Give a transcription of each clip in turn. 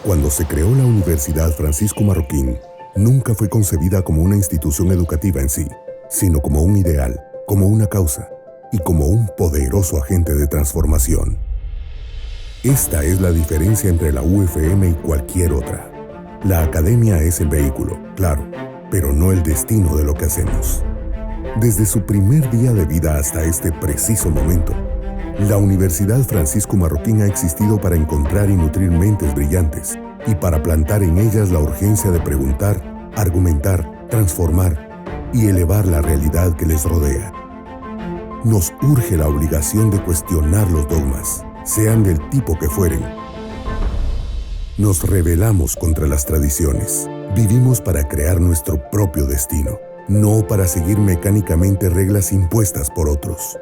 Cuando se creó la Universidad Francisco Marroquín, nunca fue concebida como una institución educativa en sí, sino como un ideal, como una causa y como un poderoso agente de transformación. Esta es la diferencia entre la UFM y cualquier otra. La academia es el vehículo, claro, pero no el destino de lo que hacemos. Desde su primer día de vida hasta este preciso momento, la Universidad Francisco Marroquín ha existido para encontrar y nutrir mentes brillantes y para plantar en ellas la urgencia de preguntar, argumentar, transformar y elevar la realidad que les rodea. Nos urge la obligación de cuestionar los dogmas, sean del tipo que fueren. Nos rebelamos contra las tradiciones. Vivimos para crear nuestro propio destino, no para seguir mecánicamente reglas impuestas por otros.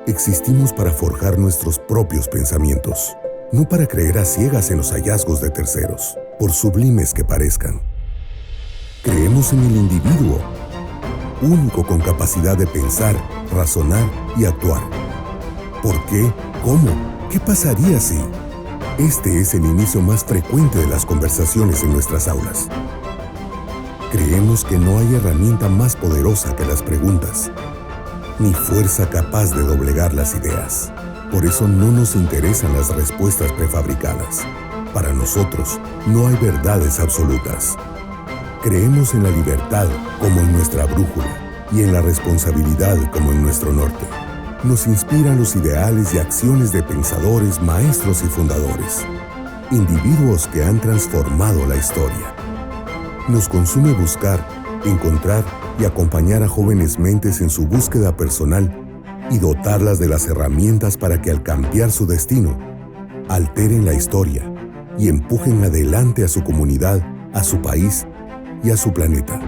Existimos para forjar nuestros propios pensamientos, no para creer a ciegas en los hallazgos de terceros, por sublimes que parezcan. Creemos en el individuo, único con capacidad de pensar, razonar y actuar. ¿Por qué? ¿Cómo? ¿Qué pasaría si? Este es el inicio más frecuente de las conversaciones en nuestras aulas. Creemos que no hay herramienta más poderosa que las preguntas, ni fuerza capaz de doblegar las ideas. Por eso no nos interesan las respuestas prefabricadas. Para nosotros, no hay verdades absolutas. Creemos en la libertad como en nuestra brújula y en la responsabilidad como en nuestro norte. Nos inspiran los ideales y acciones de pensadores, maestros y fundadores, individuos que han transformado la historia. Nos consume buscar, encontrar y acompañar a jóvenes mentes en su búsqueda personal y dotarlas de las herramientas para que al cambiar su destino, alteren la historia y empujen adelante a su comunidad, a su país y a su planeta.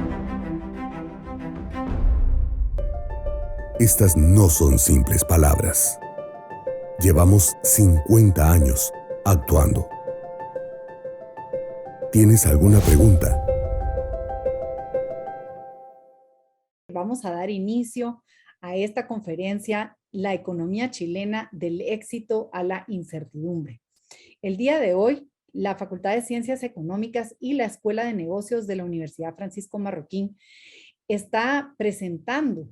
Estas no son simples palabras. Llevamos 50 años actuando. ¿Tienes alguna pregunta? Vamos a dar inicio a esta conferencia, La economía chilena del éxito a la incertidumbre. El día de hoy, la Facultad de Ciencias Económicas y la Escuela de Negocios de la Universidad Francisco Marroquín está presentando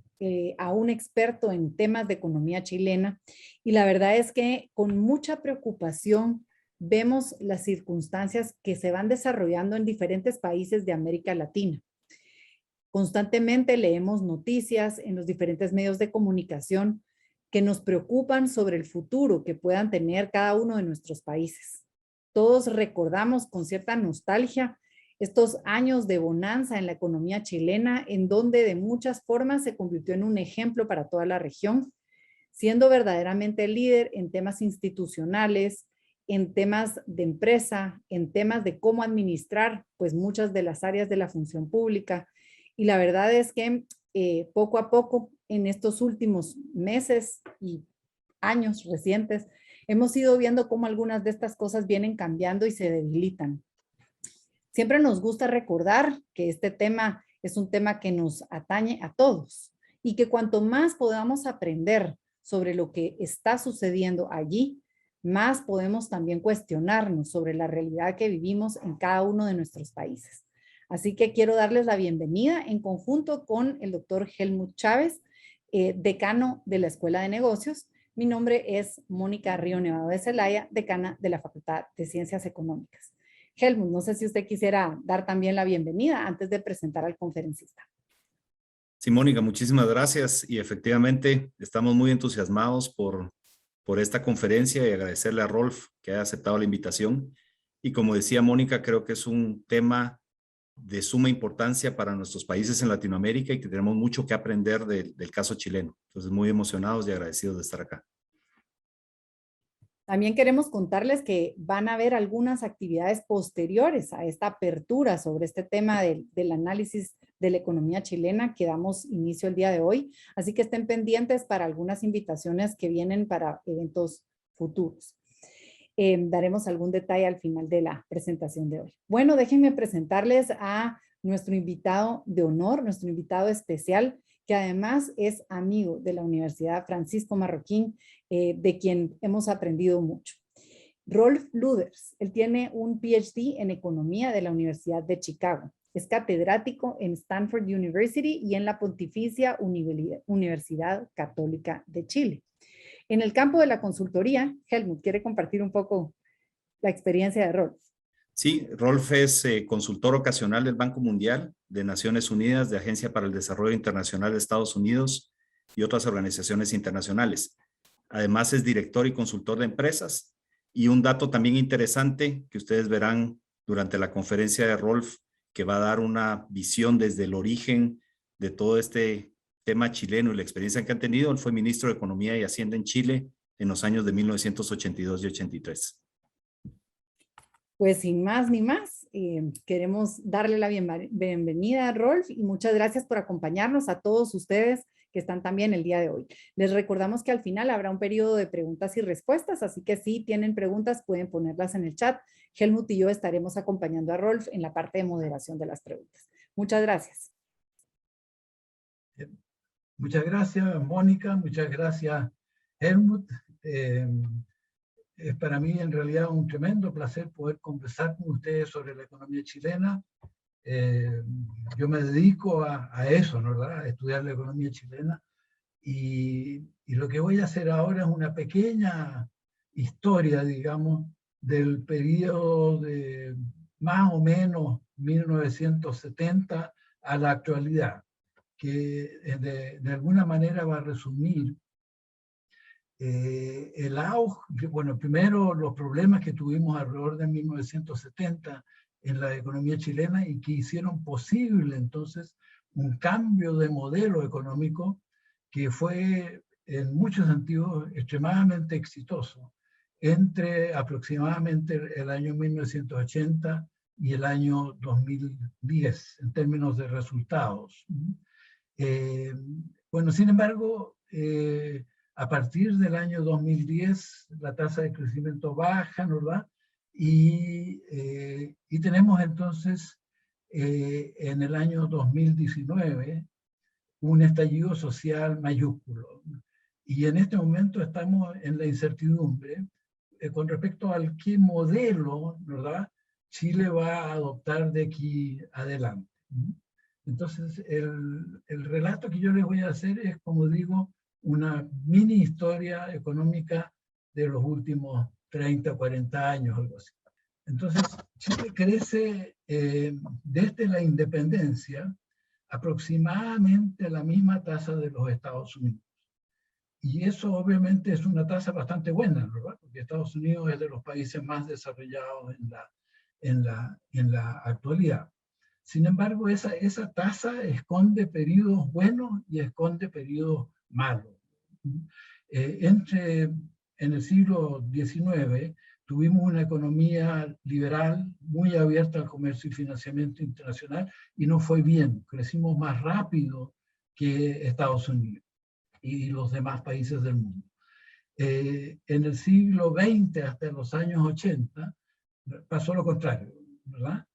a un experto en temas de economía chilena y la verdad es que con mucha preocupación vemos las circunstancias que se van desarrollando en diferentes países de América Latina. Constantemente leemos noticias en los diferentes medios de comunicación que nos preocupan sobre el futuro que puedan tener cada uno de nuestros países. Todos recordamos con cierta nostalgia estos años de bonanza en la economía chilena, en donde de muchas formas se convirtió en un ejemplo para toda la región, siendo verdaderamente líder en temas institucionales, en temas de empresa, en temas de cómo administrar pues muchas de las áreas de la función pública. Y la verdad es que poco a poco en estos últimos meses y años recientes hemos ido viendo cómo algunas de estas cosas vienen cambiando y se debilitan. Siempre nos gusta recordar que este tema es un tema que nos atañe a todos y que cuanto más podamos aprender sobre lo que está sucediendo allí, más podemos también cuestionarnos sobre la realidad que vivimos en cada uno de nuestros países. Así que quiero darles la bienvenida en conjunto con el doctor Helmut Chávez, decano de la Escuela de Negocios. Mi nombre es Mónica Río Nevado de Celaya, decana de la Facultad de Ciencias Económicas. Helmut, no sé si usted quisiera dar también la bienvenida antes de presentar al conferencista. Sí, Mónica, muchísimas gracias y efectivamente estamos muy entusiasmados por esta conferencia y agradecerle a Rolf que haya aceptado la invitación. Y como decía Mónica, creo que es un tema de suma importancia para nuestros países en Latinoamérica y que tenemos mucho que aprender del caso chileno. Entonces, muy emocionados y agradecidos de estar acá. También queremos contarles que van a haber algunas actividades posteriores a esta apertura sobre este tema del análisis de la economía chilena que damos inicio el día de hoy. Así que estén pendientes para algunas invitaciones que vienen para eventos futuros. Daremos algún detalle al final de la presentación de hoy. Bueno, déjenme presentarles a nuestro invitado de honor, nuestro invitado especial, que además es amigo de la Universidad Francisco Marroquín, de quien hemos aprendido mucho. Rolf Luders, él tiene un PhD en Economía de la Universidad de Chicago. Es catedrático en Stanford University y en la Pontificia Universidad Católica de Chile. En el campo de la consultoría, Helmut, ¿quiere compartir un poco la experiencia de Rolf? Sí, Rolf es consultor ocasional del Banco Mundial, de Naciones Unidas, de Agencia para el Desarrollo Internacional de Estados Unidos y otras organizaciones internacionales. Además es director y consultor de empresas. Y un dato también interesante que ustedes verán durante la conferencia de Rolf, que va a dar una visión desde el origen de todo este tema chileno y la experiencia que han tenido. Él fue ministro de Economía y Hacienda en Chile en los años de 1982 y 83. Pues sin más ni más, queremos darle la bienvenida a Rolf y muchas gracias por acompañarnos a todos ustedes que están también el día de hoy. Les recordamos que al final habrá un periodo de preguntas y respuestas, así que si tienen preguntas pueden ponerlas en el chat. Helmut y yo estaremos acompañando a Rolf en la parte de moderación de las preguntas. Muchas gracias. Muchas gracias, Mónica. Muchas gracias, Helmut. Es para mí en realidad un tremendo placer poder conversar con ustedes sobre la economía chilena. Yo me dedico a eso, ¿no? A estudiar la economía chilena. Y lo que voy a hacer ahora es una pequeña historia, digamos, del periodo de más o menos 1970 a la actualidad, que de alguna manera va a resumir el auge, bueno, primero los problemas que tuvimos alrededor de 1970 en la economía chilena y que hicieron posible entonces un cambio de modelo económico que fue en muchos sentidos extremadamente exitoso entre aproximadamente el año 1980 y el año 2010 en términos de resultados. Bueno, sin embargo, a partir del año 2010 la tasa de crecimiento baja, ¿verdad? Y tenemos entonces en el año 2019 un estallido social mayúsculo. Y en este momento estamos en la incertidumbre con respecto al qué modelo, ¿verdad?, Chile va a adoptar de aquí adelante. Entonces, el relato que yo les voy a hacer es, como digo, una mini historia económica de los últimos 30, 40 años, algo así. Entonces, Chile crece desde la independencia aproximadamente a la misma tasa de los Estados Unidos. Y eso obviamente es una tasa bastante buena, ¿verdad? Porque Estados Unidos es de los países más desarrollados en la actualidad. Sin embargo, esa tasa esconde periodos buenos y esconde periodos malos. En el siglo XIX tuvimos una economía liberal muy abierta al comercio y financiamiento internacional y nos fue bien. Crecimos más rápido que Estados Unidos y los demás países del mundo. En el siglo XX hasta los años 80 pasó lo contrario, ¿verdad?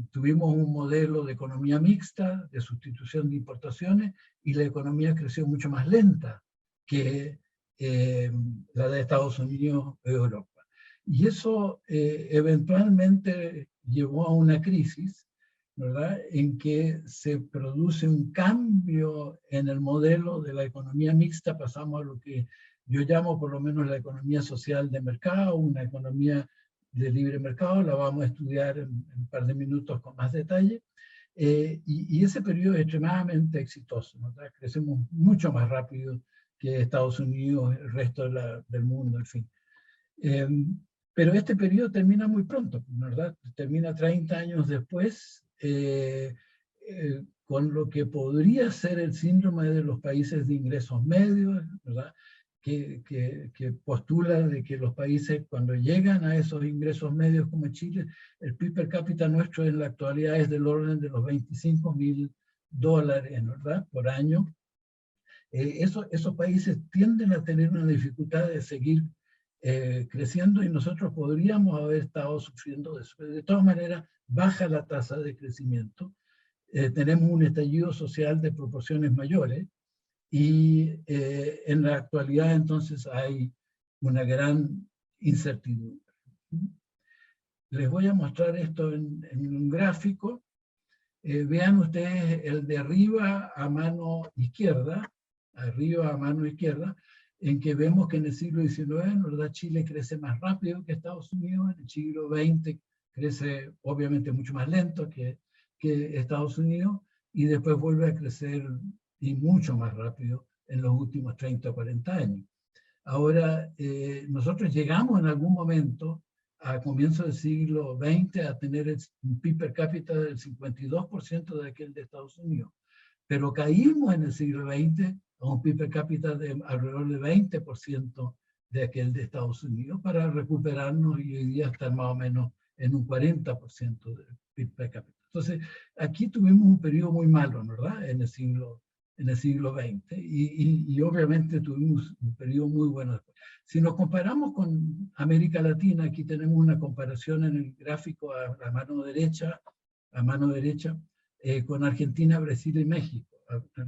Tuvimos un modelo de economía mixta, de sustitución de importaciones, y la economía creció mucho más lenta que la de Estados Unidos o Europa. Y eso eventualmente llevó a una crisis, ¿verdad?, en que se produce un cambio en el modelo de la economía mixta. Pasamos a lo que yo llamo por lo menos la economía social de mercado, una economía de libre mercado. La vamos a estudiar en un par de minutos con más detalle. Y ese periodo es extremadamente exitoso, ¿verdad? Crecemos mucho más rápido que Estados Unidos, el resto del mundo, en fin. Pero este periodo termina muy pronto, ¿verdad? Termina 30 años después, con lo que podría ser el síndrome de los países de ingresos medios, ¿verdad?, que postula de que los países, cuando llegan a esos ingresos medios como Chile, el PIB per cápita nuestro en la actualidad es del orden de los $25.000, ¿verdad?, por año. Esos países tienden a tener una dificultad de seguir creciendo y nosotros podríamos haber estado sufriendo de eso. De todas maneras, baja la tasa de crecimiento. Tenemos un estallido social de proporciones mayores y en la actualidad entonces hay una gran incertidumbre. Les voy a mostrar esto en un gráfico. Vean ustedes el de arriba a mano izquierda, en que vemos que en el siglo XIX, en verdad, Chile crece más rápido que Estados Unidos, en el siglo XX crece obviamente mucho más lento que Estados Unidos, y después vuelve a crecer y mucho más rápido en los últimos 30 o 40 años. Ahora, nosotros llegamos en algún momento, a comienzos del siglo XX, a tener un PIB per cápita del 52% de aquel de Estados Unidos, pero caímos en el siglo XX a un PIB per cápita de alrededor de 20% de aquel de Estados Unidos, para recuperarnos y hoy día estar más o menos en un 40% del PIB per cápita. Entonces, aquí tuvimos un periodo muy malo, ¿verdad? En el siglo XX, y obviamente tuvimos un periodo muy bueno después. Si nos comparamos con América Latina, aquí tenemos una comparación en el gráfico a mano derecha, con Argentina, Brasil y México,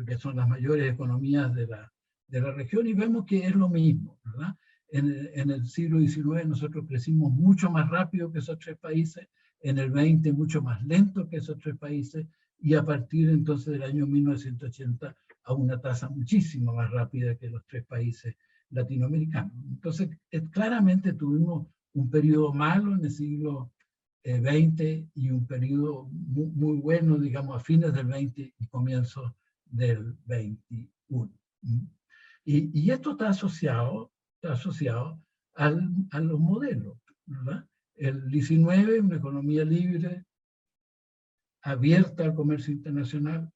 que son las mayores economías de la región, y vemos que es lo mismo, ¿verdad? En el siglo XIX nosotros crecimos mucho más rápido que esos tres países, en el XX mucho más lento que esos tres países, y a partir entonces del año 1980 a una tasa muchísimo más rápida que los tres países latinoamericanos. Entonces, claramente tuvimos un periodo malo en el siglo XX y un periodo muy bueno, digamos, a fines del XX y comienzos del XXI. Y esto está asociado a los modelos, ¿verdad? El 19, una economía libre, abierta al comercio internacional.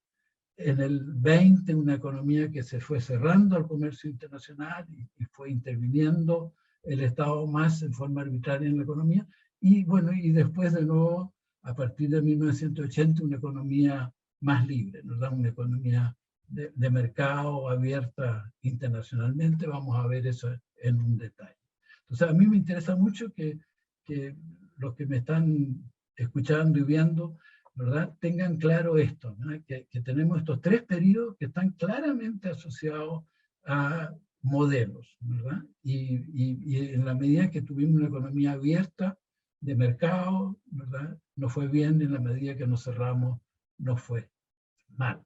En el 20, una economía que se fue cerrando al comercio internacional y fue interviniendo el Estado más en forma arbitraria en la economía. Y bueno, y después de nuevo, a partir de 1980, una economía más libre, ¿verdad? Una economía de mercado abierta internacionalmente. Vamos a ver eso en un detalle. Entonces, a mí me interesa mucho que los que me están escuchando y viendo, ¿verdad?, tengan claro esto, ¿no? que tenemos estos tres periodos que están claramente asociados a modelos, ¿verdad? Y en la medida que tuvimos una economía abierta de mercado, ¿verdad?, nos fue bien, en la medida que nos cerramos, nos fue mal.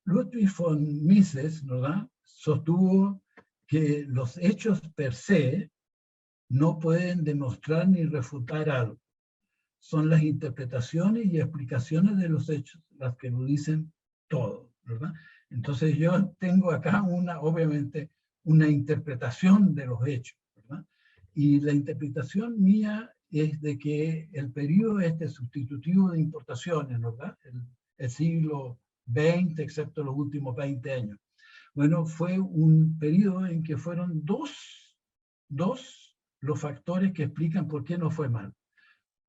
Ludwig von Mises, ¿verdad?, sostuvo que los hechos per se no pueden demostrar ni refutar algo. Son las interpretaciones y explicaciones de los hechos las que lo dicen todo, ¿verdad? Entonces yo tengo acá obviamente una interpretación de los hechos, ¿verdad? Y la interpretación mía es de que el periodo sustitutivo de importaciones, ¿verdad?, el siglo XX, excepto los últimos 20 años, bueno, fue un periodo en que fueron dos los factores que explican por qué no fue mal.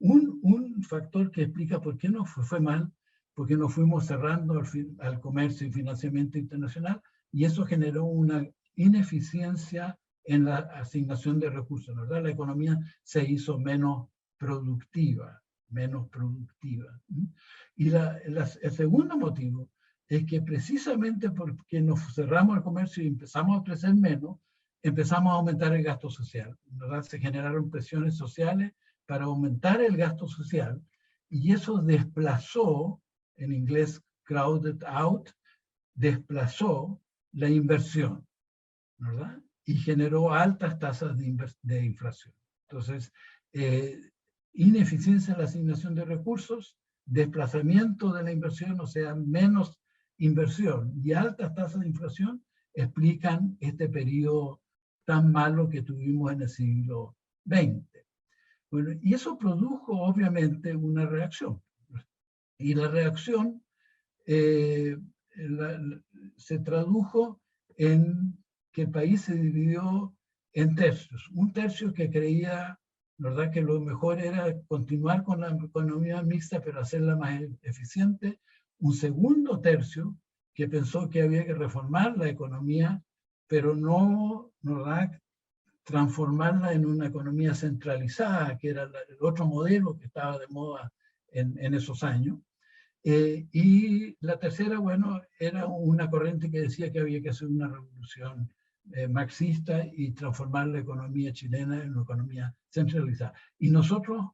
Un factor que explica por qué no fue mal, porque nos fuimos cerrando al comercio y financiamiento internacional, y eso generó una ineficiencia en la asignación de recursos, ¿verdad? La economía se hizo menos productiva. Y el segundo motivo es que precisamente porque nos cerramos al comercio y empezamos a crecer menos, empezamos a aumentar el gasto social, ¿verdad? Se generaron presiones sociales para aumentar el gasto social, y eso desplazó, en inglés crowded out, desplazó la inversión, ¿verdad? Y generó altas tasas de inflación. Entonces, ineficiencia en la asignación de recursos, desplazamiento de la inversión, o sea, menos inversión y altas tasas de inflación explican este periodo tan malo que tuvimos en el siglo XX. Bueno, y eso produjo obviamente una reacción. Y la reacción se tradujo en que el país se dividió en tercios. Un tercio que creía, ¿verdad?, que lo mejor era continuar con la economía mixta, pero hacerla más eficiente. Un segundo tercio que pensó que había que reformar la economía, pero no, ¿verdad?, transformarla en una economía centralizada, que era el otro modelo que estaba de moda en esos años. Y la tercera, bueno, era una corriente que decía que había que hacer una revolución marxista y transformar la economía chilena en una economía centralizada. Y nosotros,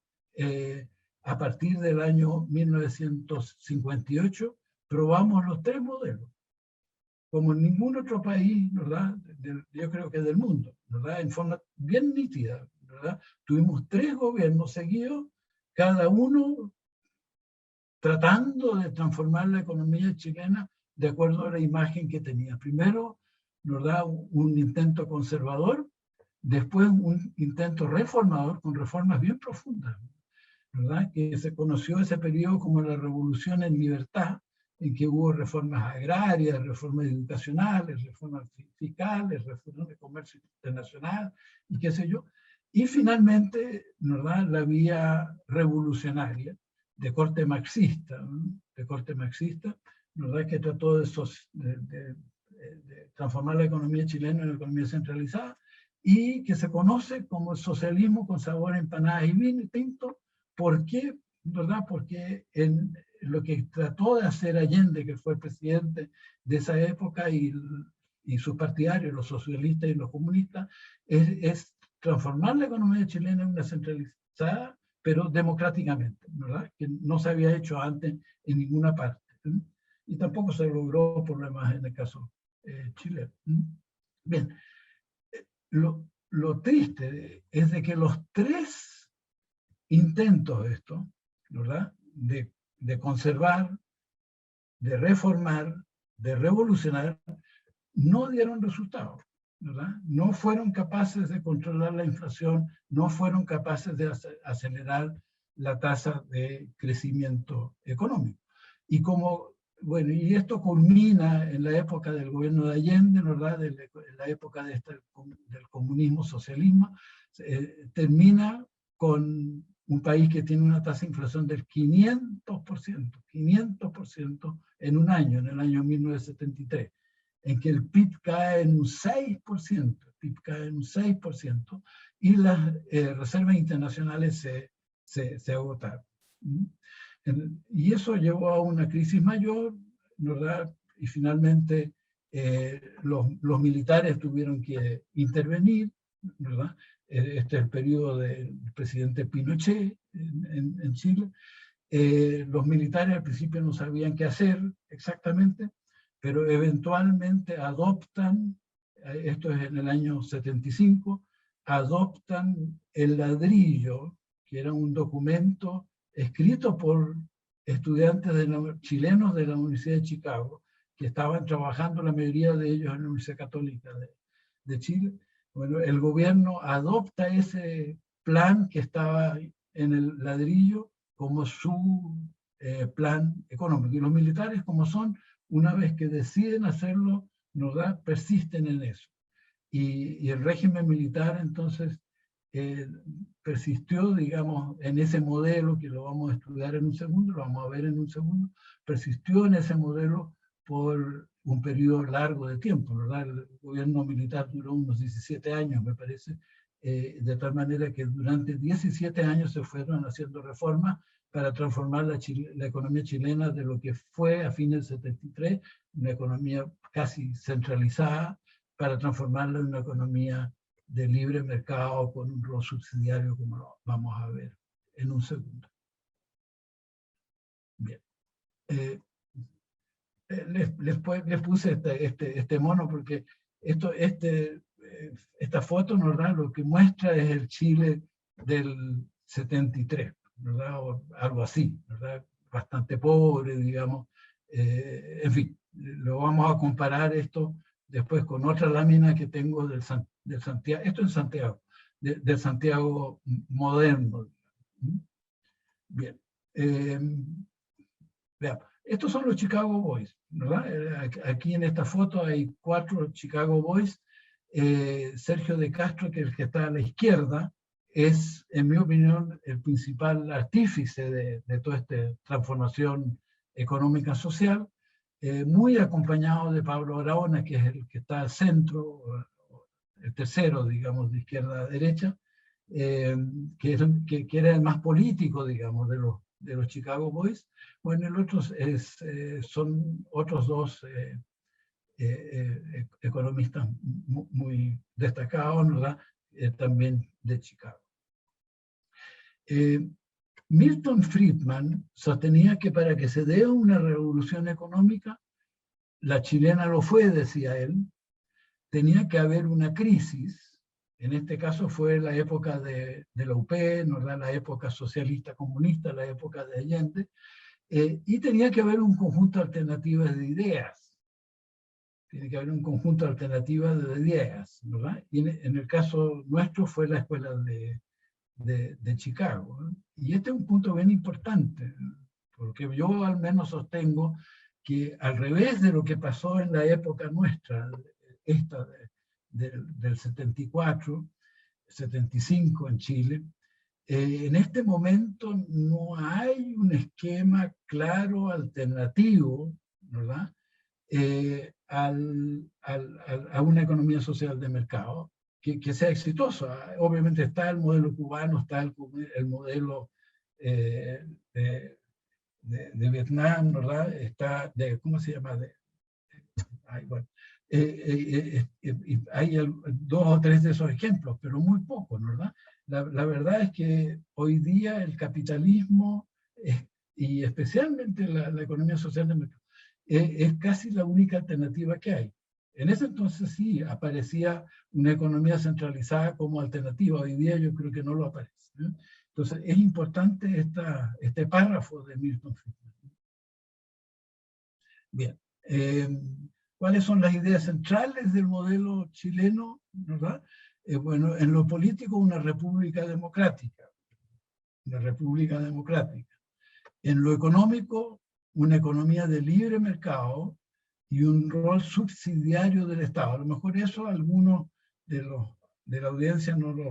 a partir del año 1958, probamos los 3 modelos, como en ningún otro país, ¿verdad? Yo creo que del mundo, ¿verdad? En forma bien nítida, ¿verdad? Tuvimos 3 gobiernos seguidos, cada uno tratando de transformar la economía chilena de acuerdo a la imagen que tenía. Primero, ¿verdad? Un intento conservador, después un intento reformador con reformas bien profundas, ¿verdad? Que se conoció ese periodo como la Revolución en Libertad, en que hubo reformas agrarias, reformas educacionales, reformas fiscales, reformas de comercio internacional y qué sé yo. Y finalmente, ¿verdad? La vía revolucionaria de corte marxista, ¿no? De corte marxista, ¿verdad? Que trató de transformar la economía chilena en una economía centralizada y que se conoce como el socialismo con sabor a empanadas y vino y tinto. ¿Por qué? ¿Verdad? Porque lo que trató de hacer Allende, que fue el presidente de esa época, y sus partidarios, los socialistas y los comunistas, es transformar la economía chilena en una centralizada, pero democráticamente, ¿verdad? Que no se había hecho antes en ninguna parte. Y tampoco se logró por lo demás en el caso chileno. Bien, lo triste es de que los 3 intentos de esto, ¿verdad? De conservar, de reformar, de revolucionar, no dieron resultados, ¿verdad? No fueron capaces de controlar la inflación, no fueron capaces de acelerar la tasa de crecimiento económico. Y bueno, y esto culmina en la época del gobierno de Allende, ¿verdad? En la época del comunismo, socialismo, termina con un país que tiene una tasa de inflación del 500% en un año, en el año 1973, en que el PIB cae en un 6%, y las reservas internacionales se agotaron. Y eso llevó a una crisis mayor, ¿verdad? Y finalmente los militares tuvieron que intervenir, ¿verdad? Este es el periodo del presidente Pinochet en Chile. Los militares al principio no sabían qué hacer exactamente, pero eventualmente adoptan, esto es en el año 75, adoptan el ladrillo, que era un documento escrito por estudiantes chilenos de la Universidad de Chicago, que estaban trabajando, la mayoría de ellos en la Universidad Católica de Chile. Bueno, el gobierno adopta ese plan que estaba en el ladrillo como su plan económico. Y los militares, como son, una vez que deciden hacerlo, persisten en eso. Y el régimen militar, entonces, persistió, digamos, en ese modelo, que lo vamos a estudiar en un segundo, lo vamos a ver en un segundo, persistió en ese modelo por un periodo largo de tiempo, ¿verdad? El gobierno militar duró unos 17 años, me parece, de tal manera que durante 17 años se fueron haciendo reformas para transformar la economía chilena de lo que fue a fines del 73, una economía casi centralizada, para transformarla en una economía de libre mercado con un rol subsidiario, como lo vamos a ver en un segundo. Bien. Les puse este mono porque esta foto, ¿verdad? Lo que muestra es el Chile del 73, ¿verdad? O algo así, ¿verdad? Bastante pobre, digamos. En fin, lo vamos a comparar esto después con otra lámina que tengo del Santiago, esto en Santiago, del Santiago moderno. Bien. Veamos. Estos son los Chicago Boys, ¿verdad? Aquí en esta foto hay 4 Chicago Boys. Sergio de Castro, que es el que está a la izquierda, es, en mi opinión, el principal artífice de toda esta transformación económica social, muy acompañado de Pablo Araona, que es el que está al centro, el tercero, digamos, de izquierda a derecha, que era el más político, digamos, de los Chicago Boys. Bueno, el otro son otros 2 economistas muy destacados, ¿verdad? También de Chicago. Milton Friedman sostenía que para que se dé una revolución económica, la chilena lo fue, decía él, tenía que haber una crisis. En este caso fue la época de la UP, ¿verdad? La época socialista comunista, la época de Allende, y tenía que haber un conjunto de alternativas de ideas. Tiene que haber un conjunto de alternativas de ideas, ¿verdad? Y en el caso nuestro fue la escuela de Chicago, ¿no? Y este es un punto bien importante, porque yo al menos sostengo que al revés de lo que pasó en la época nuestra, esta del 74, 75 en Chile, en este momento no hay un esquema claro, alternativo, ¿verdad? A una economía social de mercado que sea exitosa. Obviamente está el modelo cubano, está el modelo de Vietnam, ¿verdad? Está ¿cómo se llama? Bueno, hay 2 o 3 de esos ejemplos, pero muy pocos, ¿verdad? La verdad es que hoy día el capitalismo, y especialmente la economía social de mercado, es casi la única alternativa que hay. En ese entonces sí aparecía una economía centralizada como alternativa. Hoy día yo creo que no lo aparece, ¿eh? Entonces es importante este párrafo de Milton Friedman. Bien. ¿Cuáles son las ideas centrales del modelo chileno? ¿Verdad? Bueno, en lo político, una república democrática. Una república democrática. En lo económico, una economía de libre mercado y un rol subsidiario del Estado. A lo mejor eso algunos de la audiencia no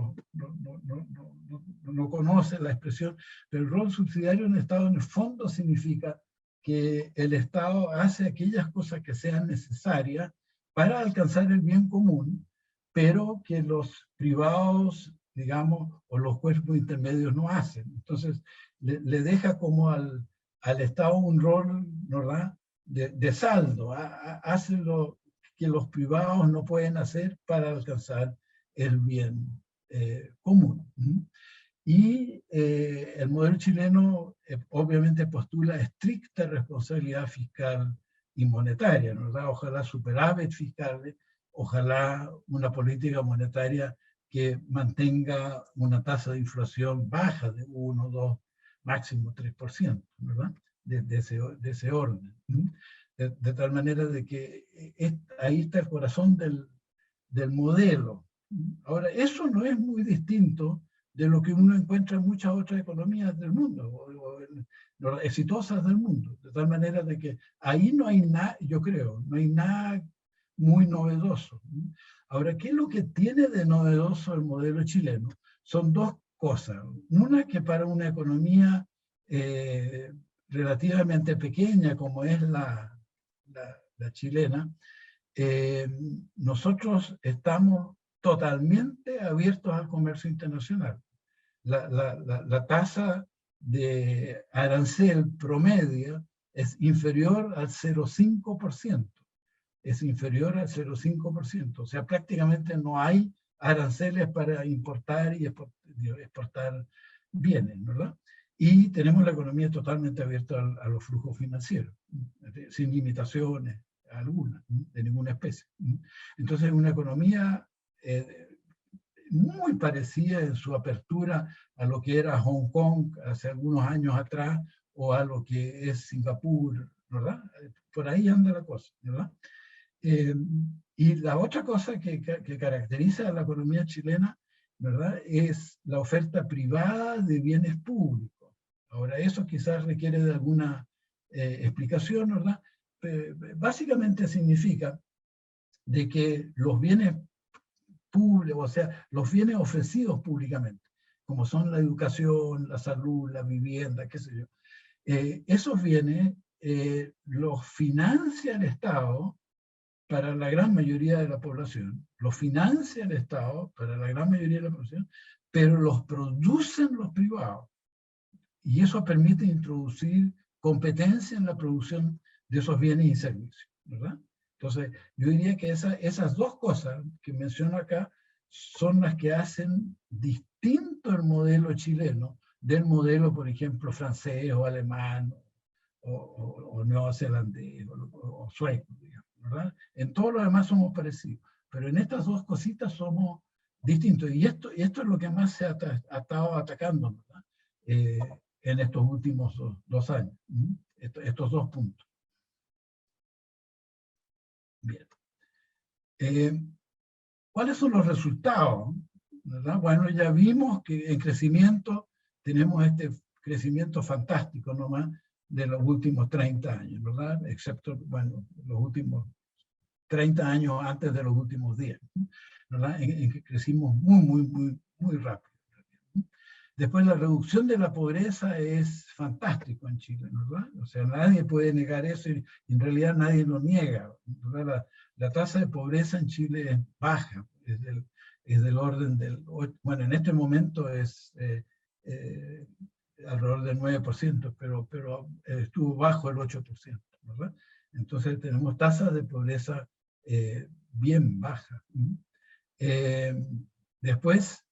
conoce la expresión, pero el rol subsidiario del Estado en el fondo significa que el Estado hace aquellas cosas que sean necesarias para alcanzar el bien común, pero que los privados, digamos, o los cuerpos intermedios no hacen. Entonces, le deja como al Estado un rol, ¿verdad?, de saldo, hace lo que los privados no pueden hacer para alcanzar el bien común. Y el modelo chileno obviamente postula estricta responsabilidad fiscal y monetaria, ¿verdad? Ojalá superávit fiscales, ojalá una política monetaria que mantenga una tasa de inflación baja de 1, 2, máximo 3%, ¿verdad? De ese orden. De tal manera de que ahí está el corazón del modelo. Ahora, eso no es muy distinto de lo que uno encuentra en muchas otras economías del mundo, o exitosas del mundo, de tal manera de que ahí no hay nada, yo creo, no hay nada muy novedoso. Ahora, ¿qué es lo que tiene de novedoso el modelo chileno? Son 2 cosas. Una, que para una economía relativamente pequeña como es la chilena, nosotros estamos totalmente abiertos al comercio internacional. La tasa de arancel promedio es inferior al 0,5%. Es inferior al 0,5%. O sea, prácticamente no hay aranceles para importar y exportar bienes, ¿verdad? Y tenemos la economía totalmente abierta a los flujos financieros, sin limitaciones alguna, de ninguna especie. Entonces, una economía muy parecida en su apertura a lo que era Hong Kong hace algunos años atrás, o a lo que es Singapur, ¿verdad? Por ahí anda la cosa, ¿verdad? Y la otra cosa que caracteriza a la economía chilena, ¿verdad?, es la oferta privada de bienes públicos. Ahora, eso quizás requiere de alguna explicación, ¿verdad? Básicamente significa de que los bienes públicos, o sea, los bienes ofrecidos públicamente, como son la educación, la salud, la vivienda, qué sé yo, esos bienes los financia el Estado para la gran mayoría de la población, los financia el Estado para la gran mayoría de la población, pero los producen los privados. Y eso permite introducir competencia en la producción de esos bienes y servicios, ¿verdad? Entonces, yo diría que esas dos cosas que menciono acá son las que hacen distinto el modelo chileno del modelo, por ejemplo, francés o alemán o neozelandés o sueco, digamos, ¿verdad? En todo lo demás somos parecidos, pero en estas dos cositas somos distintos. Y esto es lo que más se ha estado atacando, ¿verdad? En estos últimos dos años, estos dos puntos. Bien. ¿Cuáles son los resultados? ¿Verdad? Bueno, ya vimos que en crecimiento tenemos este crecimiento fantástico nomás de los últimos 30 años, ¿verdad? Excepto, bueno, los últimos 30 años antes de los últimos 10, ¿verdad? En que crecimos muy rápido. Después, la reducción de la pobreza es fantástico en Chile, ¿verdad? O sea, nadie puede negar eso y en realidad nadie lo niega, ¿verdad? La tasa de pobreza en Chile es baja, es del orden del, bueno, en este momento es alrededor del 9%, pero estuvo bajo el 8%, ¿verdad? Entonces tenemos tasas de pobreza bien bajas. Después,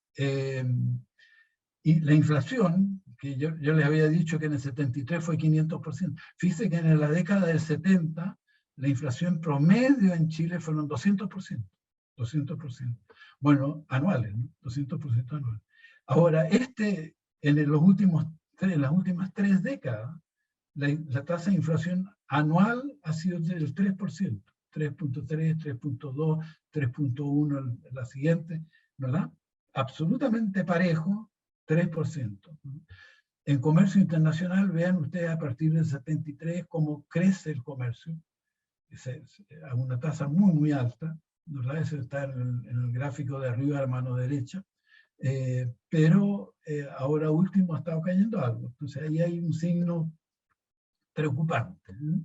y la inflación, que yo les había dicho que en el 73 fue 500%. Fíjense que en la década del 70, la inflación promedio en Chile fueron 200%. 200%. Bueno, anuales, ¿no? 200% anuales. Ahora, en las últimas 3 décadas, la tasa de inflación anual ha sido del 3%. 3.3, 3.2, 3.1 la siguiente, ¿verdad? Absolutamente parejo, 3%. En comercio internacional, vean ustedes a partir del 73 cómo crece el comercio, a una tasa muy alta, ¿verdad? Eso está en el gráfico de arriba a la mano derecha, pero ahora último ha estado cayendo algo. Entonces ahí hay un signo preocupante, ¿no?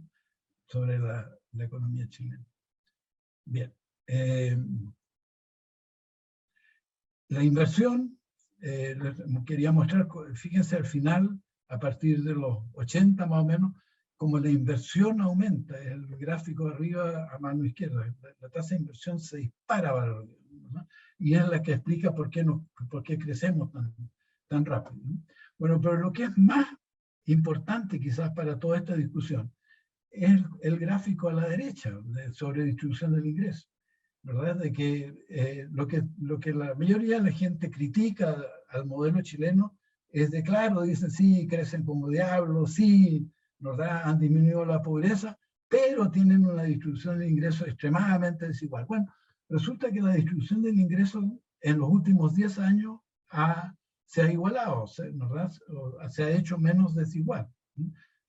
Sobre la economía chilena. Bien. La inversión, quería mostrar, fíjense al final, a partir de los 80 más o menos, como la inversión aumenta, el gráfico de arriba a mano izquierda, la tasa de inversión se dispara, ¿no? Y es la que explica por qué crecemos tan rápido, ¿no? Bueno, pero lo que es más importante quizás para toda esta discusión es el gráfico a la derecha, sobre distribución del ingreso, ¿verdad? De que lo que la mayoría de la gente critica al modelo chileno es de, claro, dicen, sí, crecen como diablos, sí, ¿verdad? Han disminuido la pobreza, pero tienen una distribución de ingresos extremadamente desigual. Bueno, resulta que la distribución del ingreso en los últimos 10 años se ha igualado, ¿verdad? Se ha hecho menos desigual.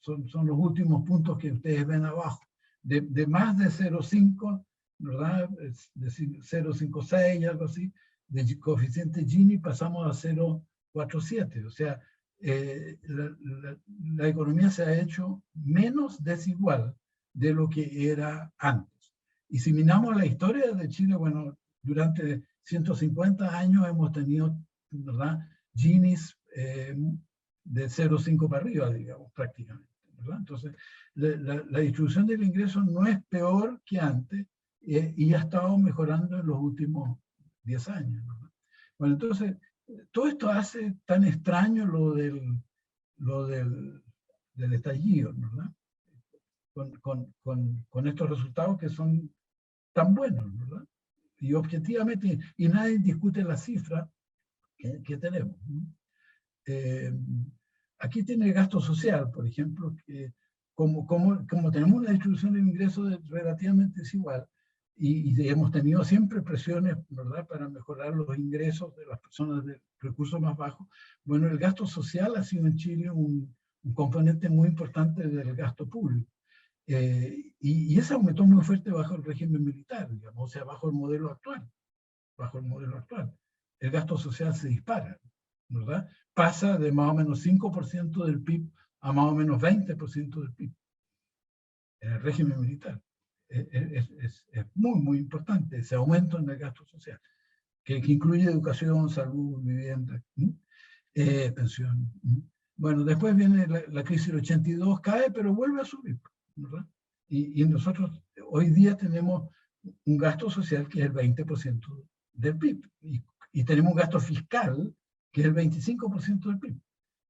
Son los últimos puntos que ustedes ven abajo. De más de 0,5, ¿verdad? De 0,56, algo así, de coeficiente Gini pasamos a 0,47. O sea, la economía se ha hecho menos desigual de lo que era antes. Y si miramos la historia de Chile, bueno, durante 150 años hemos tenido, ¿verdad?, Ginis de 0,5 para arriba, digamos, prácticamente, ¿verdad? Entonces, la distribución del ingreso no es peor que antes y ha estado mejorando en los últimos 10 años, ¿verdad? Bueno, entonces, todo esto hace tan extraño lo del estallido, ¿verdad? Con estos resultados que son tan buenos, ¿verdad? Y objetivamente, y nadie discute la cifra que tenemos, ¿no? Aquí tiene el gasto social, por ejemplo, que como tenemos una distribución de ingresos relativamente desigual, y hemos tenido siempre presiones, ¿verdad?, para mejorar los ingresos de las personas de recursos más bajos. Bueno, el gasto social ha sido en Chile un componente muy importante del gasto público. Y ese aumentó muy fuerte bajo el régimen militar, digamos, o sea, bajo el modelo actual. Bajo el modelo actual. El gasto social se dispara, ¿verdad? Pasa de más o menos 5% del PIB a más o menos 20% del PIB en el régimen militar. Es muy importante ese aumento en el gasto social, que incluye educación, salud, vivienda, pensión. Bueno, después viene la crisis del 82, cae, pero vuelve a subir, ¿verdad? Y nosotros hoy día tenemos un gasto social que es el 20% del PIB, y tenemos un gasto fiscal que es el 25% del PIB.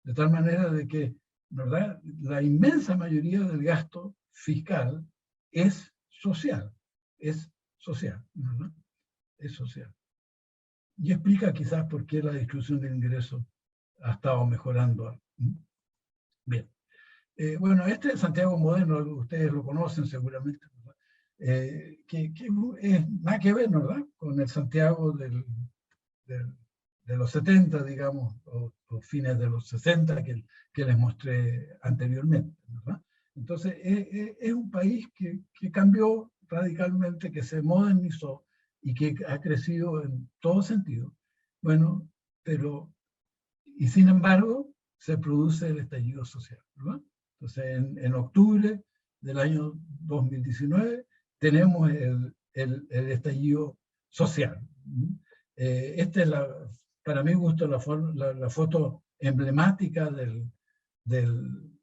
De tal manera de que, ¿verdad?, la inmensa mayoría del gasto fiscal es social, ¿verdad? Es social. Y explica quizás por qué la distribución del ingreso ha estado mejorando. Bien. Bueno, este es Santiago moderno, ustedes lo conocen seguramente, ¿verdad? Que es nada que ver, ¿verdad?, con el Santiago de los 70, digamos, o fines de los 60 que les mostré anteriormente, ¿verdad? Entonces, es un país que cambió radicalmente, que se modernizó y que ha crecido en todo sentido. Bueno, pero, y sin embargo, se produce el estallido social, ¿verdad? Entonces, en octubre del año 2019 tenemos el estallido social. Esta es, para mi gusto, la foto emblemática del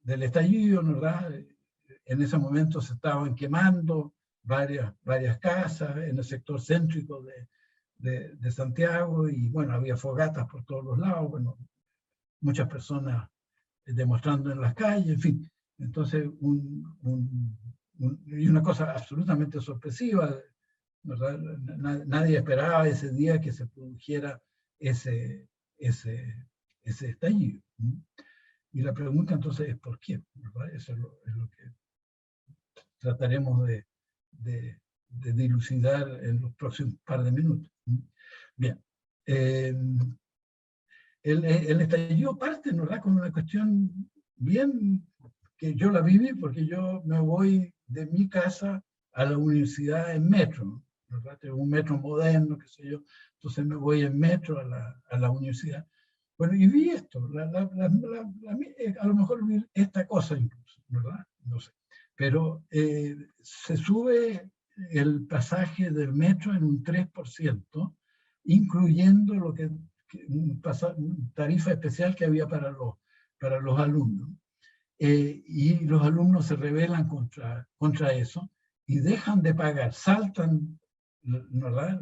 estallido, ¿verdad? En ese momento se estaban quemando varias casas en el sector céntrico de Santiago, y bueno, había fogatas por todos los lados, bueno, muchas personas demostrando en las calles, en fin. Entonces, y una cosa absolutamente sorpresiva, ¿verdad? Nadie esperaba ese día que se produjera ese estallido. Y la pregunta entonces es ¿por qué? ¿Verdad? Eso es lo que trataremos de dilucidar en los próximos par de minutos. Bien. El estallido parte, ¿verdad?, con una cuestión bien que yo la viví, porque yo me voy de mi casa a la universidad en metro, ¿verdad? Tengo un metro moderno, qué sé yo, entonces me voy en metro a la universidad. Bueno, y vi esto, a lo mejor vi esta cosa incluso, ¿verdad? No sé. Pero se sube el pasaje del metro en un 3%, incluyendo lo que tarifa especial que había para los alumnos. Y los alumnos se rebelan contra eso y dejan de pagar, saltan, ¿verdad?,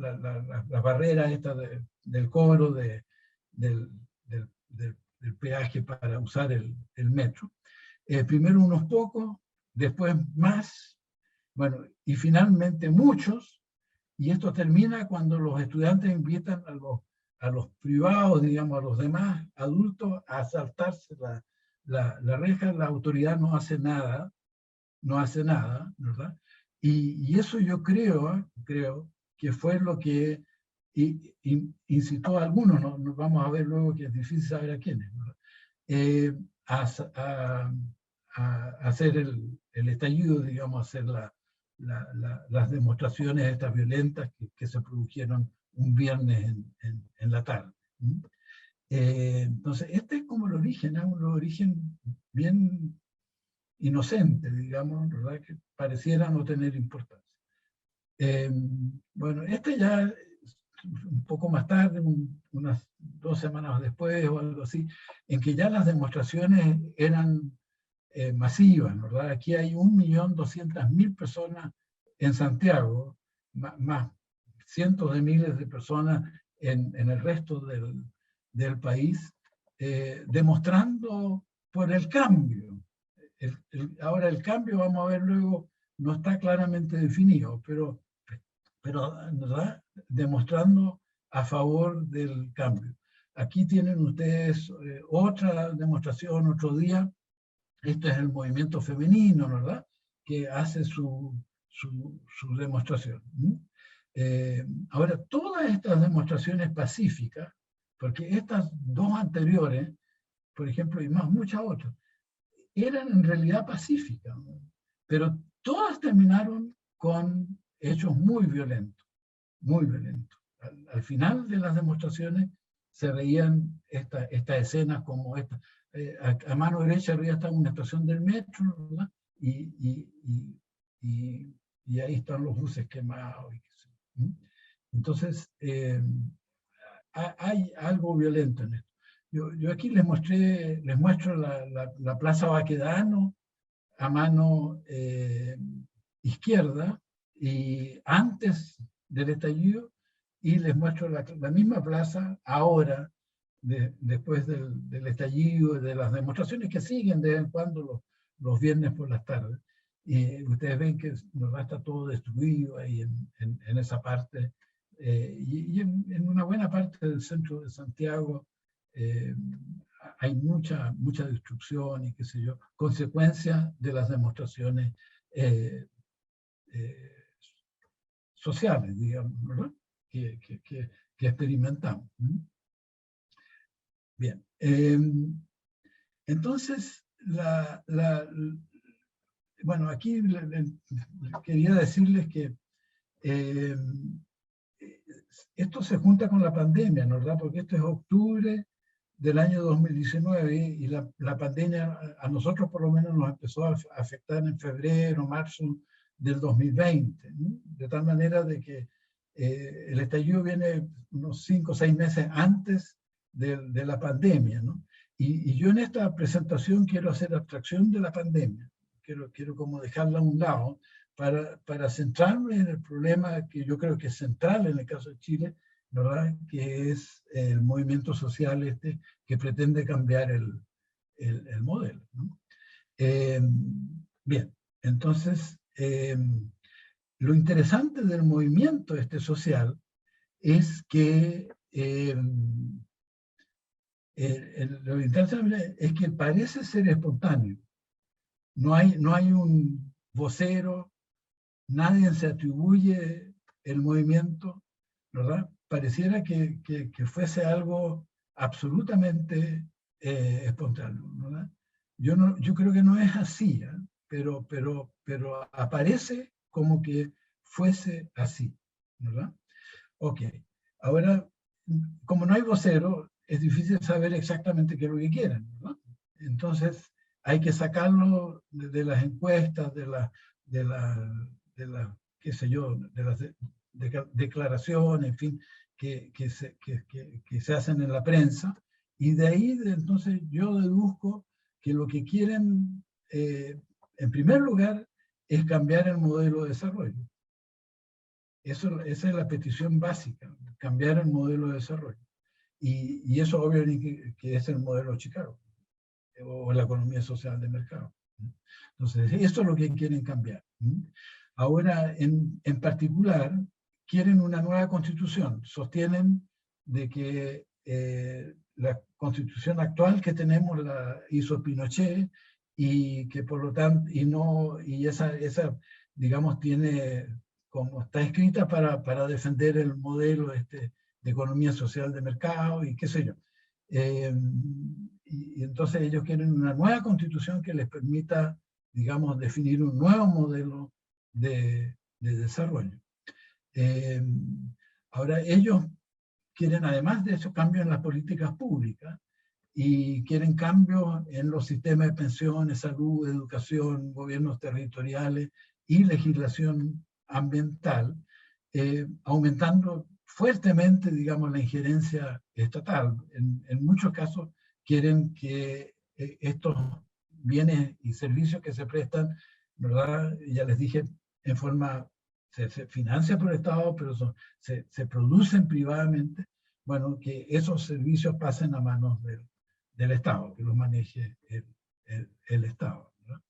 la barrera esta del cobro del peaje para usar el metro. Primero unos pocos, después más, bueno, y finalmente muchos, y esto termina cuando los estudiantes invitan a los privados, digamos, a los demás adultos a saltarse la reja. La autoridad no hace nada, ¿verdad? Y eso yo creo que fue lo que incitó a algunos, ¿no? Vamos a ver luego que es difícil saber a quiénes, ¿verdad? A hacer el estallido, digamos, a hacer las demostraciones estas violentas que se produjeron un viernes en la tarde. Entonces, este es como el origen, ¿eh? Un origen bien inocente, digamos, ¿verdad?, que pareciera no tener importancia. Bueno, este ya un poco más tarde, unas 2 semanas después o algo así, en que ya las demostraciones eran masivas, ¿verdad? Aquí hay 1.200.000 personas en Santiago, más cientos de miles de personas en el resto del país, demostrando por el cambio. Ahora el cambio, vamos a ver luego, no está claramente definido, pero ¿verdad?, demostrando a favor del cambio. Aquí tienen ustedes otra demostración, otro día. Esto es el movimiento femenino, ¿verdad?, que hace su demostración. Ahora, todas estas demostraciones pacíficas, porque estas dos anteriores, por ejemplo, y muchas otras, eran en realidad pacíficas, ¿no?, pero todas terminaron con hechos muy violentos, muy violentos. Al final de las demostraciones se veían estas escenas como esta. A mano derecha arriba está una estación del metro, ¿verdad? Y ahí están los buses quemados. Entonces, hay algo violento en esto. Yo aquí les muestro la Plaza Baquedano a mano izquierda, y antes del estallido, y les muestro la misma plaza ahora, después del estallido, de las demostraciones que siguen de vez en cuando los viernes por las tardes. Y ustedes ven que nos está todo destruido ahí en esa parte, y en una buena parte del centro de Santiago hay mucha destrucción y qué sé yo, consecuencia de las demostraciones sociales, digamos, ¿verdad? Que experimentamos. Bien, entonces, bueno, aquí quería decirles que esto se junta con la pandemia, ¿no? ¿Verdad? Porque esto es octubre del año 2019 y la pandemia a nosotros por lo menos nos empezó a afectar en febrero, marzo del 2020, ¿no? De tal manera de que el estallido viene unos 5 o 6 meses antes de la pandemia, ¿no? Y yo en esta presentación quiero hacer abstracción de la pandemia, quiero como dejarla a un lado para centrarme en el problema que yo creo que es central en el caso de Chile, ¿verdad? Que es el movimiento social que pretende cambiar el modelo, ¿no? Bien, entonces, lo interesante del movimiento social es que lo interesante es que parece ser espontáneo. No hay un vocero, nadie se atribuye el movimiento, ¿verdad? Pareciera que fuese algo absolutamente espontáneo, ¿verdad? Yo creo que no es así, ¿eh? pero aparece como que fuese así, ¿verdad? Ok, ahora, como no hay vocero, es difícil saber exactamente qué es lo que quieren, ¿verdad? Entonces, hay que sacarlo de las encuestas, de las qué sé yo, de las declaraciones, en fin, que se hacen en la prensa, y de ahí entonces yo deduzco que lo que quieren, en primer lugar, es cambiar el modelo de desarrollo. Esa es la petición básica, cambiar el modelo de desarrollo. Y eso obviamente que es el modelo de Chicago, o la economía social de mercado. Entonces, esto es lo que quieren cambiar. Ahora, en particular, quieren una nueva constitución. Sostienen de que la constitución actual que tenemos la hizo Pinochet y que por lo tanto, esa digamos, tiene, como está escrita para defender el modelo de economía social de mercado y qué sé yo. Y entonces ellos quieren una nueva constitución que les permita, digamos, definir un nuevo modelo de desarrollo. Ahora, ellos quieren, además de eso, cambios en las políticas públicas y quieren cambios en los sistemas de pensiones, salud, educación, gobiernos territoriales y legislación ambiental, aumentando fuertemente, digamos, la injerencia estatal. En muchos casos quieren que estos bienes y servicios que se prestan, ¿verdad? Ya les dije, en forma, se financia por el Estado, pero se producen privadamente, bueno, que esos servicios pasen a manos del Estado, que los maneje el Estado, ¿verdad?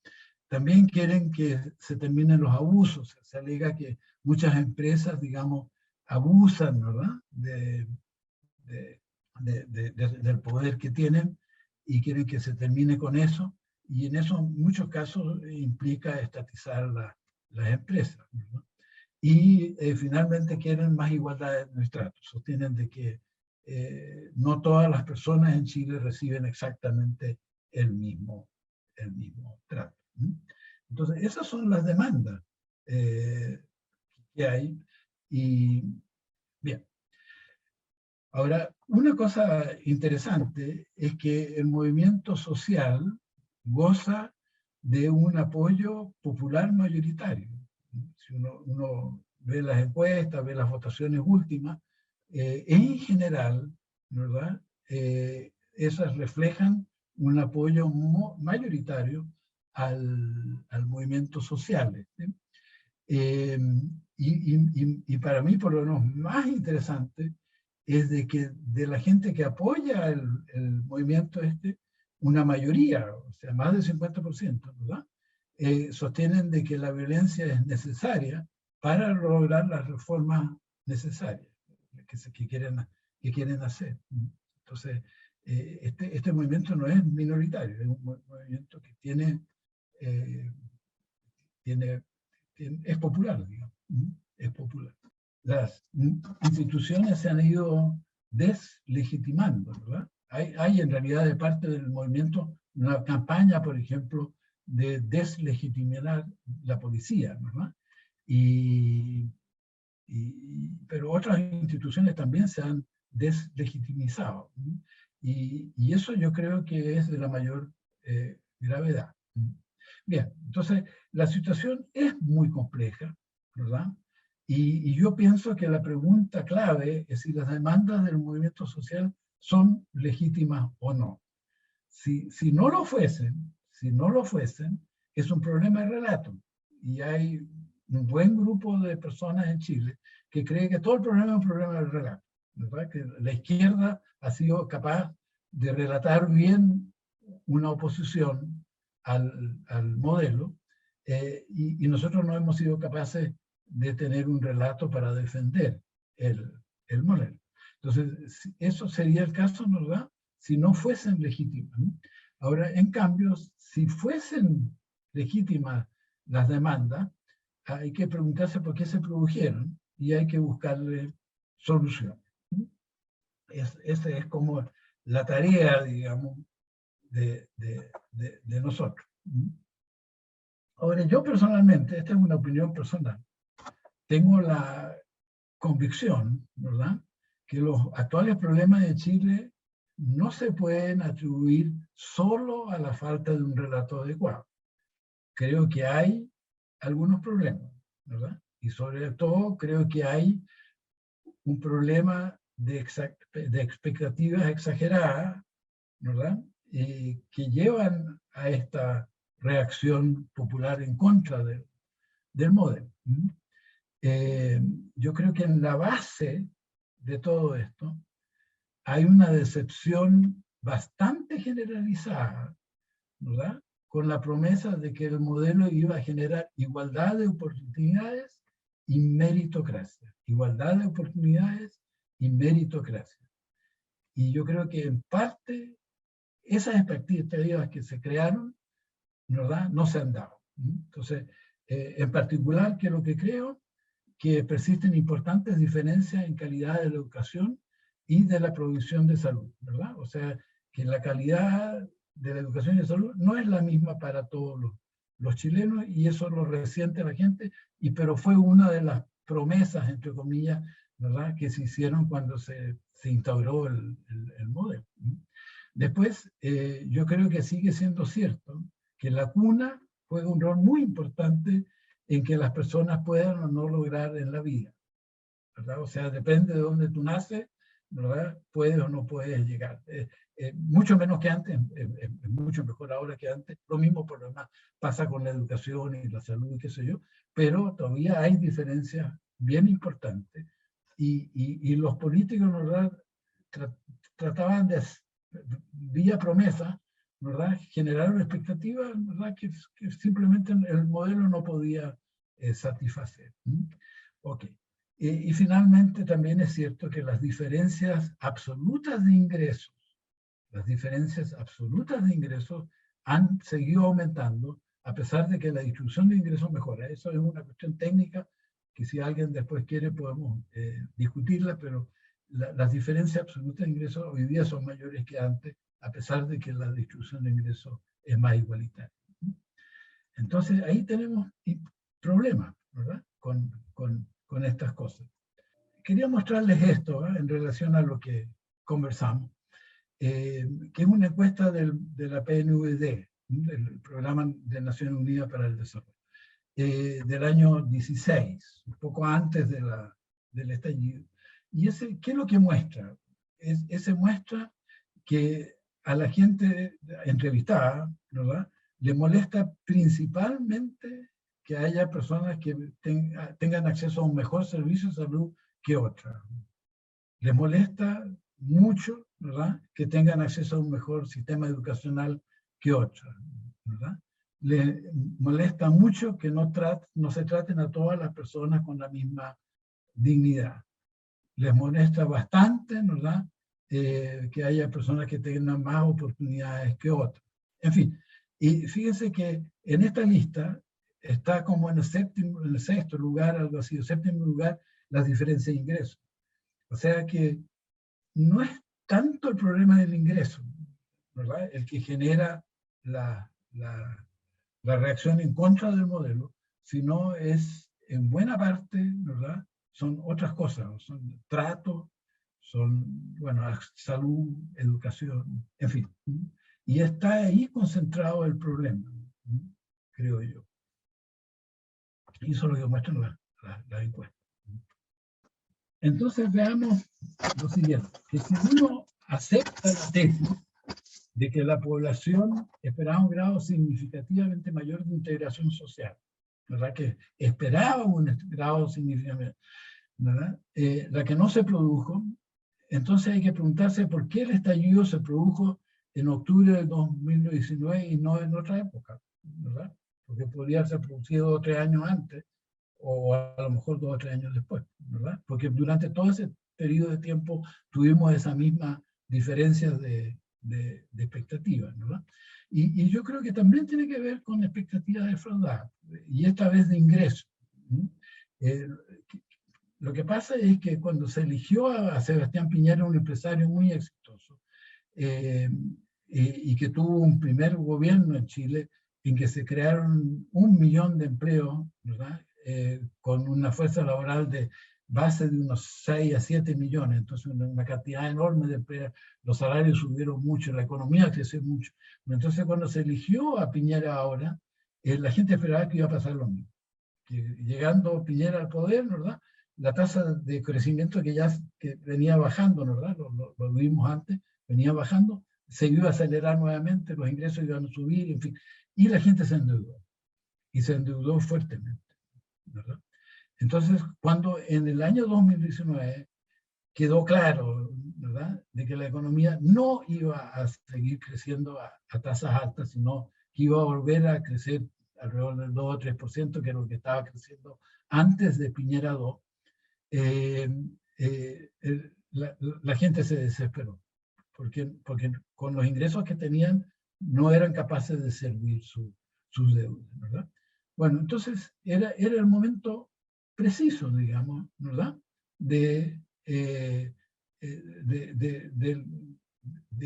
También quieren que se terminen los abusos. Se alega que muchas empresas, digamos, abusan, ¿verdad? Del poder que tienen y quieren que se termine con eso. Y en eso, en muchos casos, implica estatizar las empresas, ¿verdad? Y finalmente quieren más igualdad de trato. Sostienen de que no todas las personas en Chile reciben exactamente el mismo trato. Entonces, esas son las demandas que hay. Y bien. Ahora, una cosa interesante es que el movimiento social goza de un apoyo popular mayoritario. Si uno ve las encuestas, ve las votaciones últimas, en general, ¿verdad? Esas reflejan un apoyo mayoritario al movimiento social. ¿Sí? Y para mí, por lo menos, más interesante es de que de la gente que apoya el movimiento una mayoría, o sea, más del 50%, ¿verdad? Sostienen de que la violencia es necesaria para lograr las reformas necesarias que quieren hacer. Entonces, este movimiento no es minoritario, es un movimiento que es popular, digamos. Es popular. Las instituciones se han ido deslegitimando, ¿verdad? Hay en realidad de parte del movimiento una campaña, por ejemplo, de deslegitimar la policía, ¿verdad? Pero otras instituciones también se han deslegitimizado. Y eso yo creo que es de la mayor gravedad. Bien, entonces la situación es muy compleja, ¿verdad? Y yo pienso que la pregunta clave es si las demandas del movimiento social son legítimas o no. Si no lo fuesen, es un problema de relato. Y hay un buen grupo de personas en Chile que cree que todo el problema es un problema del relato, ¿verdad? Que la izquierda ha sido capaz de relatar bien una oposición al modelo, y nosotros no hemos sido capaces de tener un relato para defender el modelo. Entonces, eso sería el caso, ¿verdad? Si no fuesen legítimas. Ahora, en cambio, si fuesen legítimas las demandas, hay que preguntarse por qué se produjeron y hay que buscarle solución. Esa es como la tarea, digamos, de nosotros. Ahora, yo personalmente, esta es una opinión personal, tengo la convicción, ¿verdad?, que los actuales problemas de Chile no se pueden atribuir solo a la falta de un relato adecuado. Creo que hay algunos problemas, ¿verdad? Y sobre todo creo que hay un problema de expectativas exageradas, ¿verdad?, que llevan a esta reacción popular en contra del modelo. Yo creo que en la base de todo esto hay una decepción bastante generalizada, ¿verdad?, con la promesa de que el modelo iba a generar igualdad de oportunidades y meritocracia. Igualdad de oportunidades y meritocracia. Y yo creo que en parte esas expectativas que se crearon, ¿verdad?, no se han dado. Entonces, en particular, que lo que creo que persisten importantes diferencias en calidad de la educación y de la provisión de salud, ¿verdad? O sea, que la calidad de la educación y de salud no es la misma para todos los chilenos, y eso lo resiente la gente, pero fue una de las promesas, entre comillas, ¿verdad?, que se hicieron cuando se instauró el modelo. Después, yo creo que sigue siendo cierto que la cuna juega un rol muy importante en que las personas puedan o no lograr en la vida, ¿verdad? O sea, depende de dónde tú naces, ¿verdad?, puedes o no puedes llegar. Mucho menos que antes, mucho mejor ahora que antes. Lo mismo por lo demás pasa con la educación y la salud y qué sé yo, pero todavía hay diferencias bien importantes, y los políticos, ¿verdad?, trataban de, vía promesa, ¿verdad?, generar una expectativa, ¿verdad?, que simplemente el modelo no podía satisfacer. Ok. Y finalmente también es cierto que las diferencias absolutas de ingresos, han seguido aumentando a pesar de que la distribución de ingresos mejora. Eso es una cuestión técnica que si alguien después quiere podemos discutirla, pero las diferencias absolutas de ingresos hoy día son mayores que antes, a pesar de que la distribución de ingresos es más igualitaria. Entonces ahí tenemos problemas, ¿verdad?, con estas cosas. Quería mostrarles esto, en relación a lo que conversamos, que es una encuesta de la PNUD, del Programa de Naciones Unidas para el Desarrollo, del año 16, un poco antes del estallido. Y ¿qué es lo que muestra? Ese muestra que a la gente entrevistada, ¿verdad?, le molesta principalmente que haya personas que tengan acceso a un mejor servicio de salud que otras. Les molesta mucho, ¿verdad?, que tengan acceso a un mejor sistema educacional que otras, ¿verdad? Les molesta mucho que no se traten a todas las personas con la misma dignidad. Les molesta bastante, ¿verdad?, que haya personas que tengan más oportunidades que otras. En fin, y fíjense que en esta lista está como en el sexto lugar, algo así, el séptimo lugar, las diferencias de ingresos. O sea que no es tanto el problema del ingreso, ¿verdad?, el que genera la reacción en contra del modelo, sino es en buena parte, ¿verdad?, son otras cosas, son tratos, son, bueno, salud, educación, en fin. Y está ahí concentrado el problema, creo yo. Y eso es lo que muestran las encuestas. Entonces veamos lo siguiente, que si uno acepta la tesis de que la población esperaba un grado significativamente mayor de integración social, ¿verdad?, que esperaba un grado significativo, ¿verdad?, la que no se produjo, entonces hay que preguntarse por qué el estallido se produjo en octubre de 2019 y no en otra época, ¿verdad? Porque podría haberse producido 2 o 3 años antes, o a lo mejor 2 o 3 años después, ¿verdad? Porque durante todo ese periodo de tiempo tuvimos esa misma diferencia de expectativas, ¿verdad? Y yo creo que también tiene que ver con expectativas defraudadas, y esta vez de ingresos. Lo que pasa es que cuando se eligió a Sebastián Piñera, un empresario muy exitoso, y que tuvo un primer gobierno en Chile en que se crearon 1 millón de empleos, ¿verdad?, con una fuerza laboral de base de unos 6 a 7 millones, entonces una cantidad enorme de empleos, los salarios subieron mucho, la economía creció mucho. Entonces cuando se eligió a Piñera ahora, la gente esperaba que iba a pasar lo mismo, que llegando Piñera al poder, ¿verdad?, la tasa de crecimiento que venía bajando, ¿verdad?, lo vimos antes, venía bajando, se iba a acelerar nuevamente, los ingresos iban a subir, en fin, y la gente se endeudó, y se endeudó fuertemente, ¿verdad? Entonces, cuando en el año 2019 quedó claro, ¿verdad?, de que la economía no iba a seguir creciendo a tasas altas, sino que iba a volver a crecer alrededor del 2 o 3%, que era lo que estaba creciendo antes de Piñera 2, la gente se desesperó, porque con los ingresos que tenían no eran capaces de servir sus deudas, ¿verdad? Bueno, entonces era el momento preciso, digamos, ¿verdad?, de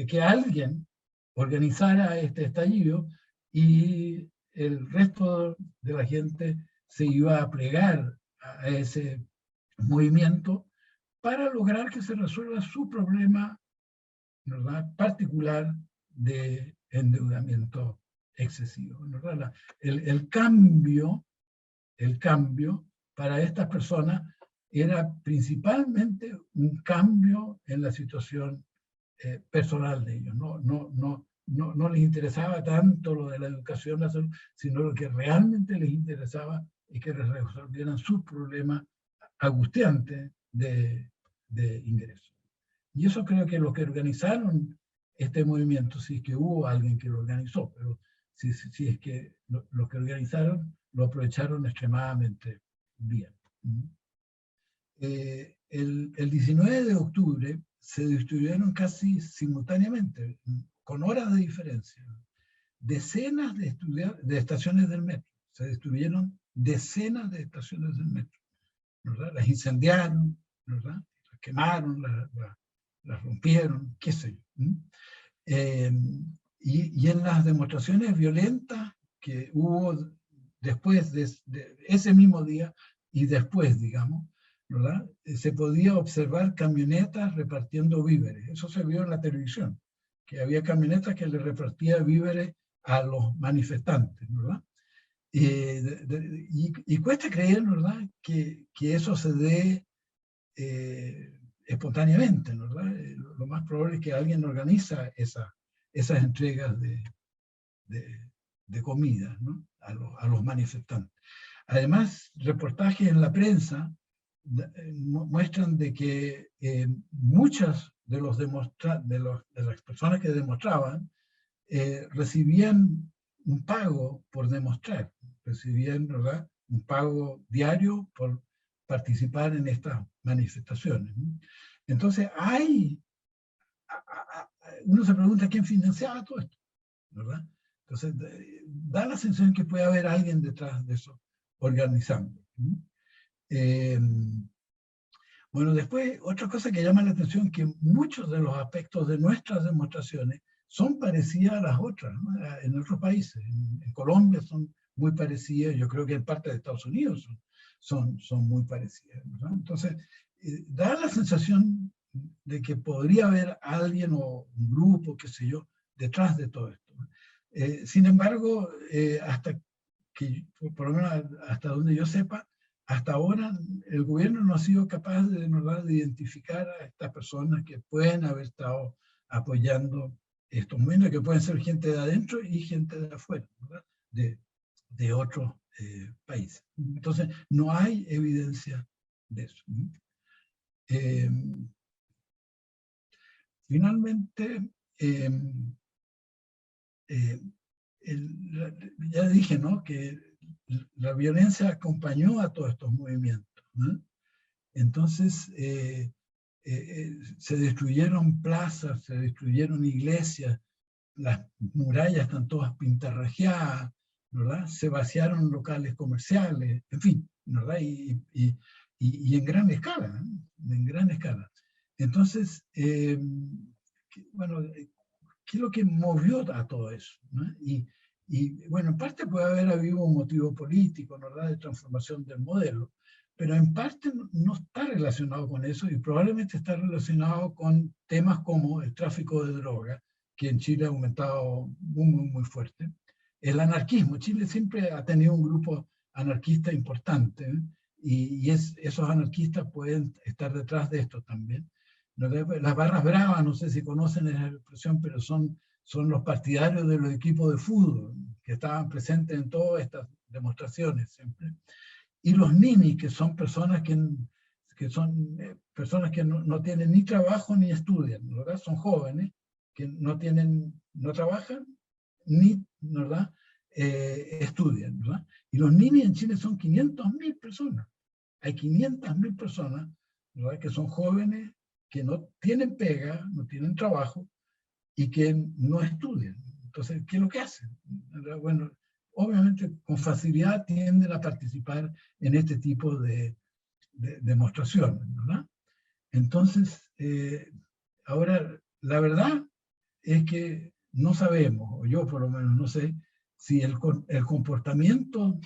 que alguien organizara este estallido y el resto de la gente se iba a plegar a ese movimiento para lograr que se resuelva su problema, ¿verdad?, particular de endeudamiento excesivo, ¿verdad? El cambio para estas personas era principalmente un cambio en la situación personal de ellos. No les interesaba tanto lo de la educación, la salud, sino lo que realmente les interesaba es que resolvieran sus problemas angustiantes de ingresos. Y eso creo que los que organizaron este movimiento, si es que hubo alguien que lo organizó, pero si es que los que organizaron lo aprovecharon extremadamente bien. El 19 de octubre se distribuyeron casi simultáneamente, con horas de diferencia, decenas de estaciones del metro. Se distribuyeron decenas de estaciones del metro, ¿verdad? Las incendiaron, ¿verdad?, las quemaron, las rompieron, qué sé yo. Y en las demostraciones violentas que hubo después de ese mismo día y después, digamos, ¿verdad?, se podía observar camionetas repartiendo víveres. Eso se vio en la televisión, que había camionetas que le repartían víveres a los manifestantes, ¿verdad? Y cuesta creer, ¿verdad?, que eso se dé espontáneamente, ¿verdad? Lo más probable es que alguien organiza esas entregas de comida, ¿no?, a los manifestantes. Además, reportajes en la prensa muestran de que muchas de las personas que demostraban recibían un pago por demostrar, recibían, ¿verdad?, un pago diario por participar en estas manifestaciones. Entonces, uno se pregunta quién financiaba todo esto, ¿verdad? Entonces, da la sensación que puede haber alguien detrás de eso organizando. Bueno, después, otra cosa que llama la atención, que muchos de los aspectos de nuestras demostraciones son parecidas a las otras, ¿no? En otros países. En Colombia son muy parecidas, yo creo que en parte de Estados Unidos son muy parecidas, ¿verdad? Entonces, da la sensación de que podría haber alguien o un grupo, qué sé yo, detrás de todo esto. Sin embargo, hasta que, por lo menos hasta donde yo sepa, hasta ahora el gobierno no ha sido capaz de identificar a estas personas que pueden haber estado apoyando estos movimientos, que pueden ser gente de adentro y gente de afuera, ¿verdad?, de otros países. Entonces, no hay evidencia de eso. Finalmente, ya dije, ¿no?, que la violencia acompañó a todos estos movimientos, ¿no? Entonces, se destruyeron plazas, se destruyeron iglesias, las murallas están todas pintarrajeadas, ¿verdad? Se vaciaron locales comerciales, en fin, ¿verdad? Y en gran escala, ¿no? En gran escala. Entonces, bueno, ¿qué es lo que movió a todo eso, ¿no? Y bueno, en parte puede haber habido un motivo político, ¿verdad?, de transformación del modelo, pero en parte no está relacionado con eso y probablemente está relacionado con temas como el tráfico de drogas, que en Chile ha aumentado muy fuerte. El anarquismo. Chile siempre ha tenido un grupo anarquista importante, ¿eh? Y esos anarquistas pueden estar detrás de esto también. Las barras bravas, no sé si conocen esa expresión, pero son los partidarios de los equipos de fútbol que estaban presentes en todas estas demostraciones siempre. Y los ninis, que son personas que no tienen ni trabajo ni estudian, ¿verdad? Son jóvenes que no trabajan ni, ¿verdad?, estudian, ¿verdad? Y los ninis en Chile son 500.000 personas. Hay 500.000 personas, ¿verdad?, que son jóvenes, que no tienen pega, no tienen trabajo y que no estudian. Entonces, ¿qué es lo que hacen? Bueno, obviamente con facilidad tienden a participar en este tipo de demostraciones, ¿verdad? Entonces, ahora, la verdad es que no sabemos, o yo por lo menos no sé, si el comportamiento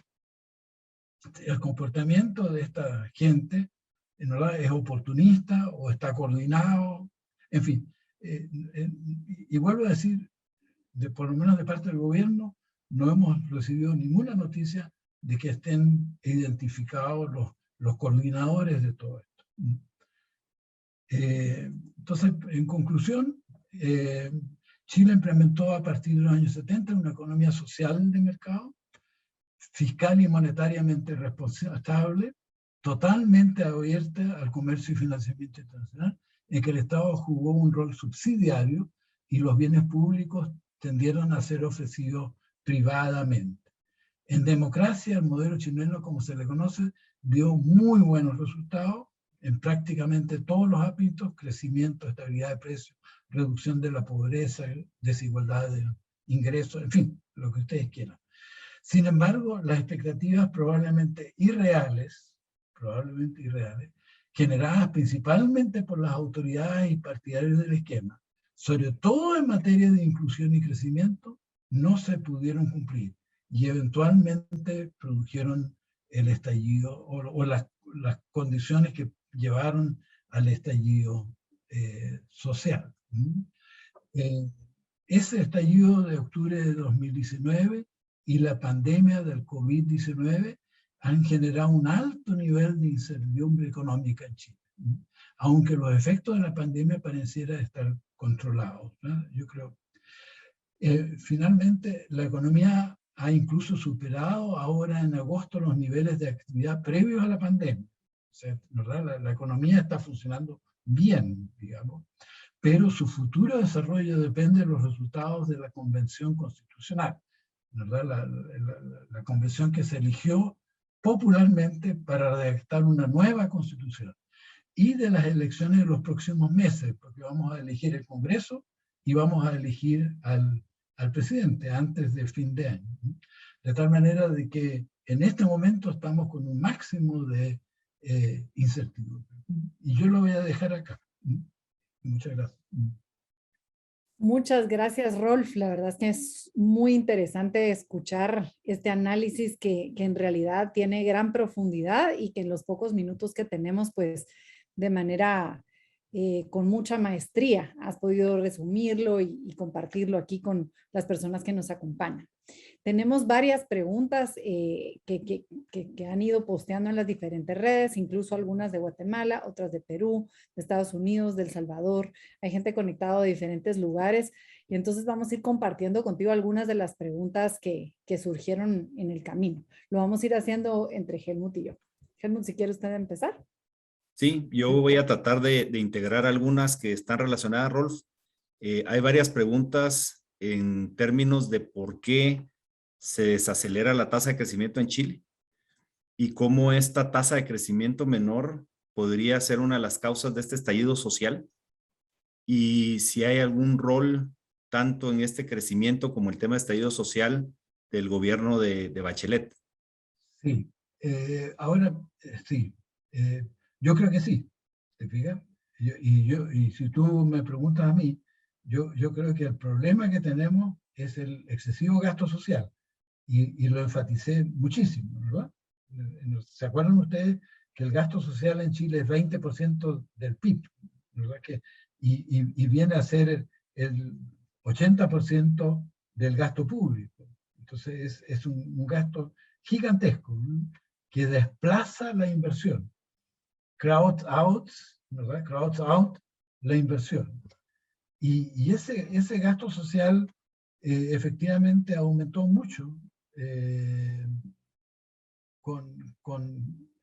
de esta gente, ¿verdad?, es oportunista o está coordinado, en fin. Y vuelvo a decir, por lo menos de parte del gobierno, no hemos recibido ninguna noticia de que estén identificados los coordinadores de todo esto. Entonces, en conclusión, Chile implementó a partir de los años 70 una economía social de mercado, fiscal y monetariamente responsable, totalmente abierta al comercio y financiamiento internacional, en que el Estado jugó un rol subsidiario y los bienes públicos tendieron a ser ofrecidos privadamente. En democracia, el modelo chileno, como se le conoce, dio muy buenos resultados en prácticamente todos los ámbitos: crecimiento, estabilidad de precios, reducción de la pobreza, desigualdad de ingresos, en fin, lo que ustedes quieran. Sin embargo, las expectativas probablemente irreales, generadas principalmente por las autoridades y partidarios del esquema, sobre todo en materia de inclusión y crecimiento, no se pudieron cumplir y eventualmente produjeron el estallido o las condiciones que llevaron al estallido social. Ese estallido de octubre de 2019 y la pandemia del COVID-19 han generado un alto nivel de incertidumbre económica en Chile, aunque los efectos de la pandemia parecieran estar controlados, ¿no? Yo creo. Finalmente, la economía ha incluso superado ahora en agosto los niveles de actividad previos a la pandemia. O sea, ¿verdad? La economía está funcionando bien, digamos, pero su futuro desarrollo depende de los resultados de la Convención Constitucional, ¿verdad? La convención que se eligió popularmente para redactar una nueva constitución, y de las elecciones de los próximos meses, porque vamos a elegir el Congreso y vamos a elegir al presidente antes de fin de año. De tal manera de que en este momento estamos con un máximo de incertidumbre. Y yo lo voy a dejar acá. Muchas gracias. Muchas gracias, Rolf. La verdad es que es muy interesante escuchar este análisis que en realidad tiene gran profundidad y que en los pocos minutos que tenemos, pues de manera con mucha maestría has podido resumirlo y compartirlo aquí con las personas que nos acompañan. Tenemos varias preguntas que han ido posteando en las diferentes redes, incluso algunas de Guatemala, otras de Perú, de Estados Unidos, de El Salvador. Hay gente conectada de diferentes lugares y entonces vamos a ir compartiendo contigo algunas de las preguntas que surgieron en el camino. Lo vamos a ir haciendo entre Helmut y yo. Helmut, si quiere usted empezar. Sí, yo voy a tratar de integrar algunas que están relacionadas, Rolf. Hay varias preguntas en términos de por qué se desacelera la tasa de crecimiento en Chile y cómo esta tasa de crecimiento menor podría ser una de las causas de este estallido social, y si hay algún rol tanto en este crecimiento como el tema de estallido social del gobierno de Bachelet. Sí, ahora sí, yo creo que sí, ¿te fijas? Y si tú me preguntas a mí, yo creo que el problema que tenemos es el excesivo gasto social. Y lo enfaticé muchísimo, ¿verdad? ¿Se acuerdan ustedes que el gasto social en Chile es 20% del PIB, ¿verdad? Y viene a ser el 80% del gasto público. Entonces es un gasto gigantesco, ¿no? Que desplaza la inversión. Crowd out, ¿verdad? Crowds out la inversión. Y ese gasto social efectivamente aumentó mucho en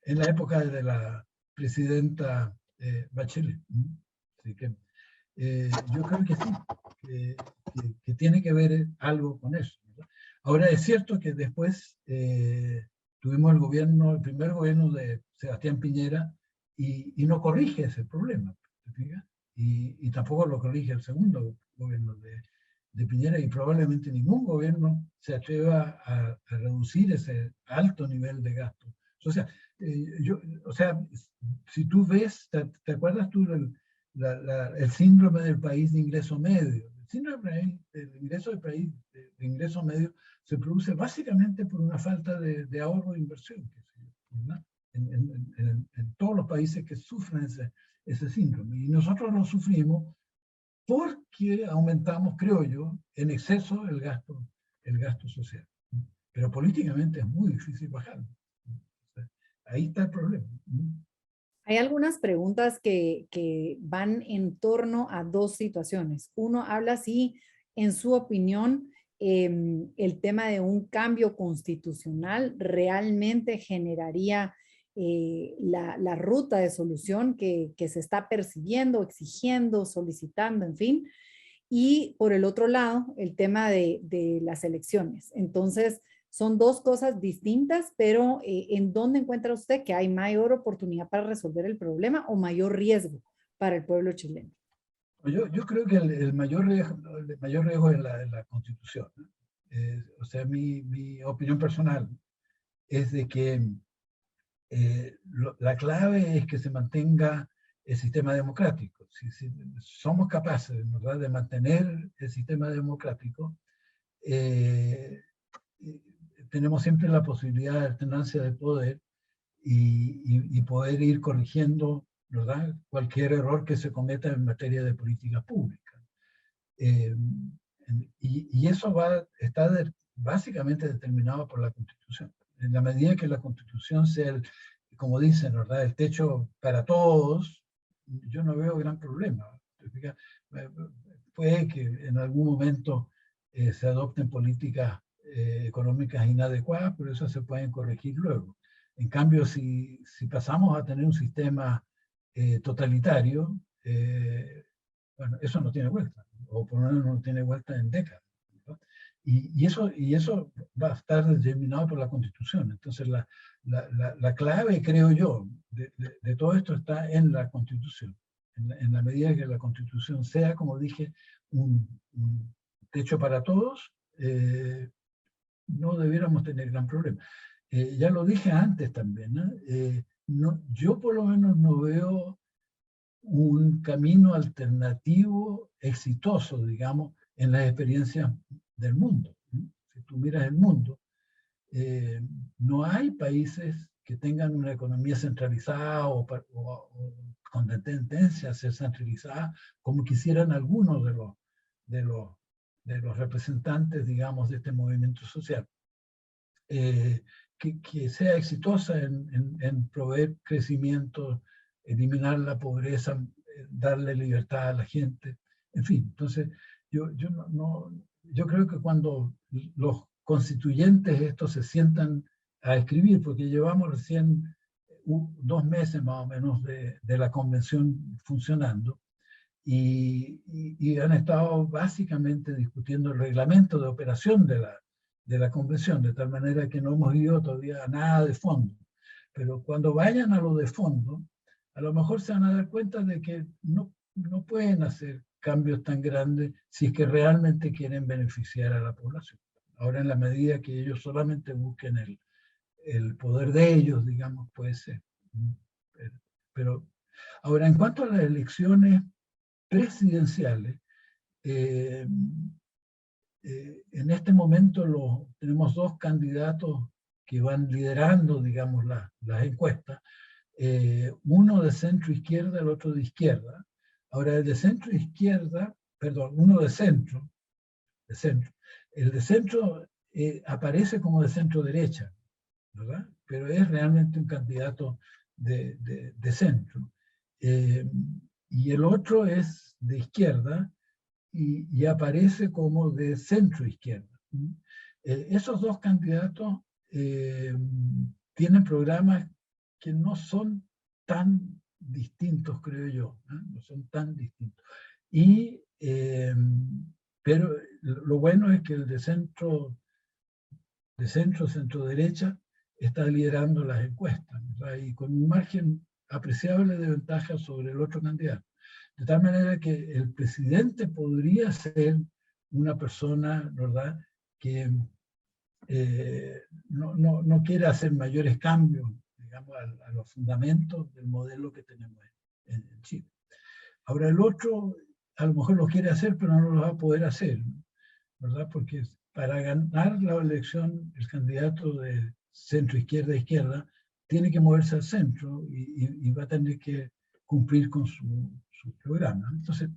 la época de la presidenta Bachelet. Así que yo creo que sí, que tiene que ver algo con eso, ¿verdad? Ahora es cierto que después tuvimos el primer gobierno de Sebastián Piñera y no corrige ese problema, ¿te fijas? Y tampoco lo corrige el segundo gobierno de Piñera, y probablemente ningún gobierno se atreva a reducir ese alto nivel de gasto. O sea, si tú ves, ¿te acuerdas tú el síndrome del país de ingreso medio? El síndrome del ingreso del país de ingreso medio se produce básicamente por una falta de ahorro e inversión, ¿verdad? En todos los países que sufren ese síndrome. Y nosotros lo sufrimos porque aumentamos, creo yo, en exceso el gasto social. Pero políticamente es muy difícil bajarlo. Ahí está el problema. Hay algunas preguntas que van en torno a dos situaciones. Uno habla si, en su opinión, el tema de un cambio constitucional realmente generaría la ruta de solución que se está persiguiendo, exigiendo, solicitando, en fin. Y por el otro lado, el tema de las elecciones. Entonces, son dos cosas distintas, pero ¿en dónde encuentra usted que hay mayor oportunidad para resolver el problema o mayor riesgo para el pueblo chileno? Yo creo que el mayor riesgo es la Constitución. O sea, mi opinión personal es de que la clave es que se mantenga el sistema democrático. Si somos capaces, ¿verdad?, de mantener el sistema democrático, tenemos siempre la posibilidad de alternancia de poder y poder ir corrigiendo, ¿verdad?, cualquier error que se cometa en materia de políticas públicas. Y eso está básicamente determinado por la Constitución. En la medida que la Constitución sea, como dicen, ¿verdad?, el techo para todos, yo no veo gran problema. Puede que en algún momento se adopten políticas económicas inadecuadas, pero esas se pueden corregir luego. En cambio, si pasamos a tener un sistema totalitario, bueno, eso no tiene vuelta, o por lo menos no tiene vuelta en décadas, ¿no? Y eso va a estar determinado por la Constitución. Entonces, la clave, creo yo, de todo esto está en la Constitución. En la medida que la Constitución sea, como dije, un techo para todos, no debiéramos tener gran problema. Ya lo dije antes también, ¿no? Yo por lo menos no veo un camino alternativo exitoso, digamos, en las experiencias del mundo, ¿no? Si tú miras el mundo, no hay países que tengan una economía centralizada o con tendencia a ser centralizada, como quisieran algunos de los representantes, digamos, de este movimiento social. Que sea exitosa en proveer crecimiento, eliminar la pobreza, darle libertad a la gente, en fin. Entonces, yo creo que cuando los constituyentes estos se sientan a escribir, porque llevamos recién 2 meses más o menos de la convención funcionando, y han estado básicamente discutiendo el reglamento de operación de la convención, de tal manera que no hemos ido todavía a nada de fondo. Pero cuando vayan a lo de fondo, a lo mejor se van a dar cuenta de que no pueden hacer cambios tan grandes si es que realmente quieren beneficiar a la población. Ahora, en la medida que ellos solamente busquen el poder de ellos, digamos, puede ser. Pero ahora, en cuanto a las elecciones presidenciales, en este momento tenemos 2 candidatos que van liderando, digamos, las encuestas, uno de centro izquierda, el otro de izquierda. Ahora, el de centro izquierda, perdón, uno de centro. El de centro aparece como de centro derecha, ¿verdad? Pero es realmente un candidato de centro. Y el otro es de izquierda, y aparece como de centro izquierda. Esos 2 candidatos tienen programas que no son tan distintos, creo yo, ¿eh? No son tan distintos. Pero lo bueno es que el de centro derecha, está liderando las encuestas, ¿verdad? Y con un margen apreciable de ventaja sobre el otro candidato. De tal manera que el presidente podría ser una persona, ¿verdad?, que no quiere hacer mayores cambios, digamos, a los fundamentos del modelo que tenemos en Chile. Ahora, el otro a lo mejor lo quiere hacer, pero no lo va a poder hacer, ¿verdad? Porque para ganar la elección, el candidato de centro-izquierda-izquierda tiene que moverse al centro y va a tener que cumplir con su programa. Entonces,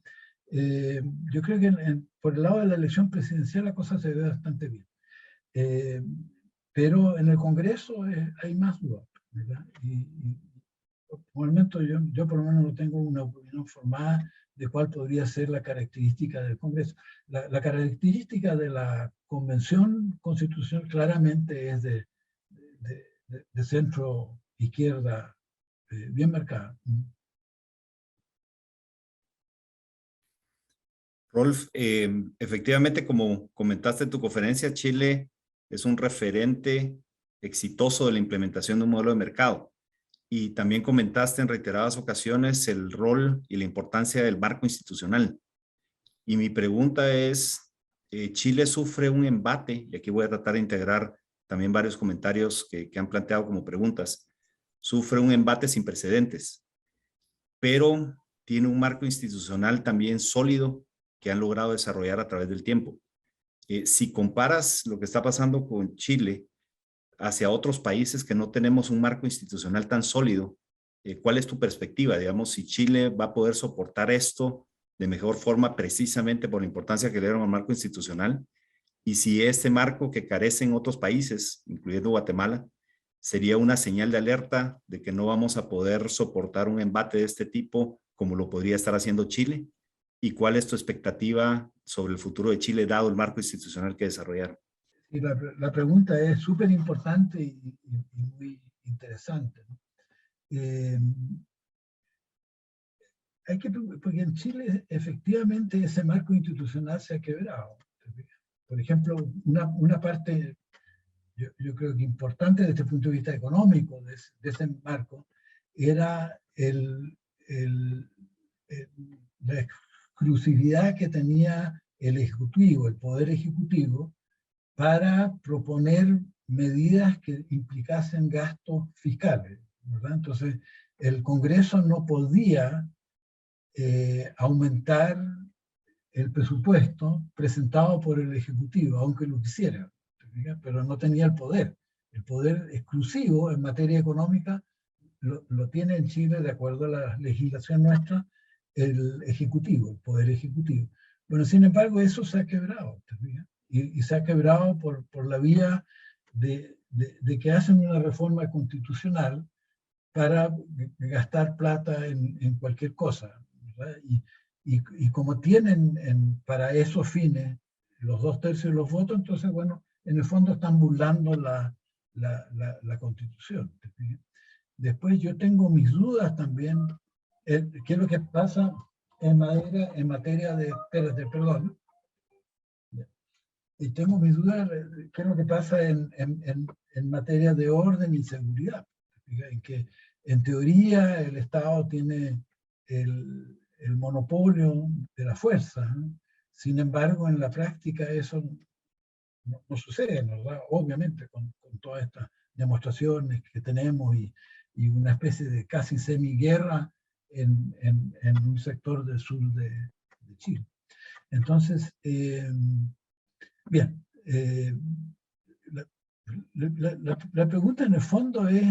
yo creo que por el lado de la elección presidencial la cosa se ve bastante bien. Pero en el Congreso hay más dudas, ¿verdad? Y por el momento yo por lo menos no tengo una opinión formada de cuál podría ser la característica del Congreso. La característica de la Convención Constitucional claramente es de centro izquierda bien marcada. Rolf, efectivamente, como comentaste en tu conferencia, Chile es un referente exitoso de la implementación de un modelo de mercado. Y también comentaste en reiteradas ocasiones el rol y la importancia del marco institucional. Y mi pregunta es, Chile sufre un embate, y aquí voy a tratar de integrar también varios comentarios que han planteado como preguntas. Sufre un embate sin precedentes, pero tiene un marco institucional también sólido que han logrado desarrollar a través del tiempo. Si comparas lo que está pasando con Chile hacia otros países que no tenemos un marco institucional tan sólido, ¿cuál es tu perspectiva? Digamos, si Chile va a poder soportar esto de mejor forma precisamente por la importancia que le dieron al marco institucional, y si este marco que carecen otros países, incluyendo Guatemala, sería una señal de alerta de que no vamos a poder soportar un embate de este tipo como lo podría estar haciendo Chile. ¿Y cuál es tu expectativa sobre el futuro de Chile dado el marco institucional que desarrollaron? Y la pregunta es súper importante y muy interesante, ¿no? Porque en Chile efectivamente ese marco institucional se ha quebrado. Por ejemplo, una parte, yo creo que importante desde el punto de vista económico de ese marco, era la exclusividad que tenía el Ejecutivo, el Poder Ejecutivo, para proponer medidas que implicasen gastos fiscales, ¿verdad? Entonces, el Congreso no podía aumentar el presupuesto presentado por el Ejecutivo, aunque lo quisiera, pero no tenía el poder. El poder exclusivo en materia económica lo tiene en Chile, de acuerdo a la legislación nuestra, el Ejecutivo, el Poder Ejecutivo. Bueno, sin embargo, eso se ha quebrado, y se ha quebrado por la vía de que hacen una reforma constitucional para gastar plata en cualquier cosa, ¿verdad? Y como tienen para esos fines los 2/3 de los votos, entonces, bueno, en el fondo están burlando la Constitución. Después yo tengo mis dudas también, qué es lo que pasa en materia de, espérate, perdón, y tengo mis dudas, qué es lo que pasa en materia de orden y seguridad, en que en teoría el Estado tiene el monopolio de la fuerza, ¿no? Sin embargo, en la práctica eso no sucede, ¿verdad? Obviamente, con todas estas demostraciones que tenemos y una especie de casi semiguerra en un sector del sur de Chile. Entonces, bien, la pregunta en el fondo es,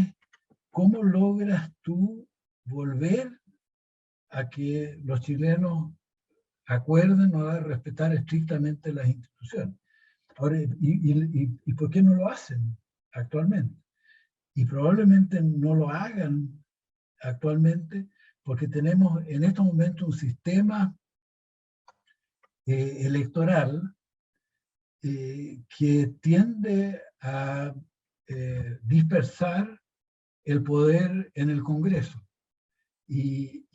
¿cómo logras tú volver a que los chilenos acuerden o a respetar estrictamente las instituciones? Ahora, ¿y por qué no lo hacen actualmente? Y probablemente no lo hagan actualmente porque tenemos en estos momentos un sistema electoral que tiende a dispersar el poder en el Congreso. Y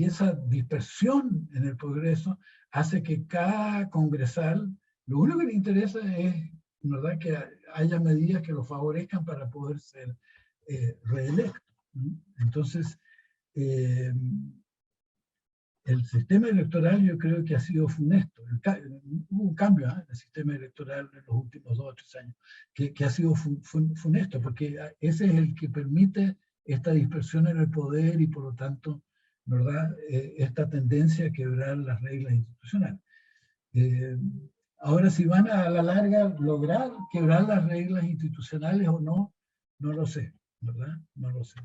esa dispersión en el Congreso hace que cada congresal, lo único que le interesa es, ¿verdad?, que haya medidas que lo favorezcan para poder ser reelecto. Entonces, el sistema electoral yo creo que ha sido funesto. Hubo un cambio en el sistema electoral en los últimos 2 o 3 años, que ha sido funesto, porque ese es el que permite esta dispersión en el poder y por lo tanto, ¿verdad?, esta tendencia a quebrar las reglas institucionales. Ahora, si van a la larga lograr quebrar las reglas institucionales o no, no lo sé, ¿verdad? No lo sé.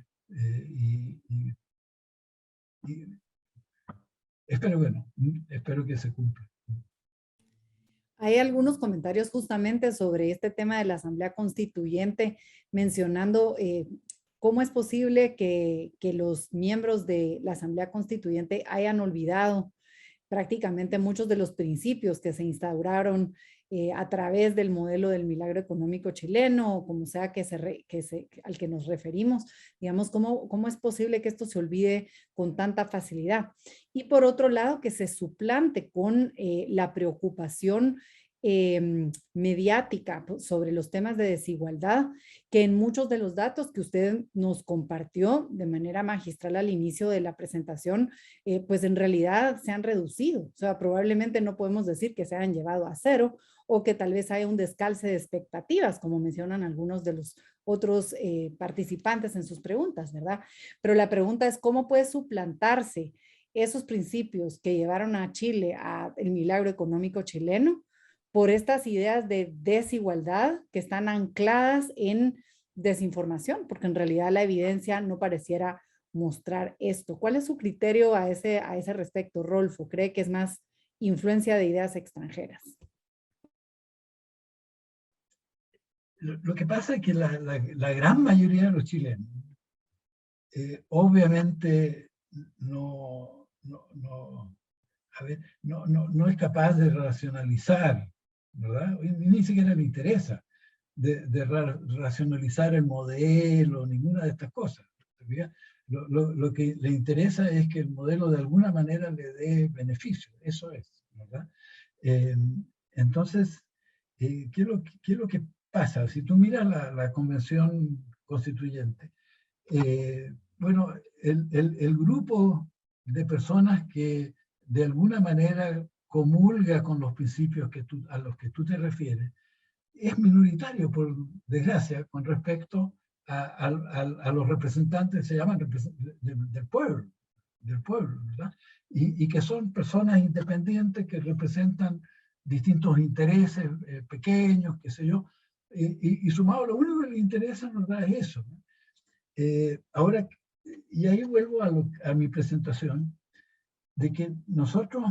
Espero que se cumpla. Hay algunos comentarios justamente sobre este tema de la Asamblea Constituyente, mencionando cómo es posible que los miembros de la Asamblea Constituyente hayan olvidado prácticamente muchos de los principios que se instauraron a través del modelo del milagro económico chileno, o como sea al que nos referimos. Digamos, ¿cómo es posible que esto se olvide con tanta facilidad? Y por otro lado, que se suplante con la preocupación mediática sobre los temas de desigualdad, que en muchos de los datos que usted nos compartió de manera magistral al inicio de la presentación, pues en realidad se han reducido. O sea, probablemente no podemos decir que se hayan llevado a cero o que tal vez haya un descalce de expectativas, como mencionan algunos de los otros participantes en sus preguntas, ¿verdad? Pero la pregunta es, ¿cómo puede suplantarse esos principios que llevaron a Chile al milagro económico chileno por estas ideas de desigualdad que están ancladas en desinformación? Porque en realidad la evidencia no pareciera mostrar esto. ¿Cuál es su criterio a ese respecto, Rolfo? ¿Cree que es más influencia de ideas extranjeras? Lo que pasa es que la gran mayoría de los chilenos obviamente no es capaz de racionalizar ¿verdad? Y ni siquiera le interesa racionalizar el modelo, ninguna de estas cosas. Lo que le interesa es que el modelo de alguna manera le dé beneficio, eso es, ¿verdad? Entonces, ¿qué es lo que pasa? Si tú miras la Convención Constituyente, bueno, el grupo de personas que de alguna manera comulga con los principios a los que tú te refieres, es minoritario, por desgracia, con respecto a los representantes, se llaman del pueblo, ¿verdad? Y que son personas independientes que representan distintos intereses pequeños, qué sé yo, y sumado, lo único que les interesa, ¿verdad?, es eso, ¿no? Ahora, y ahí vuelvo a mi presentación, de que nosotros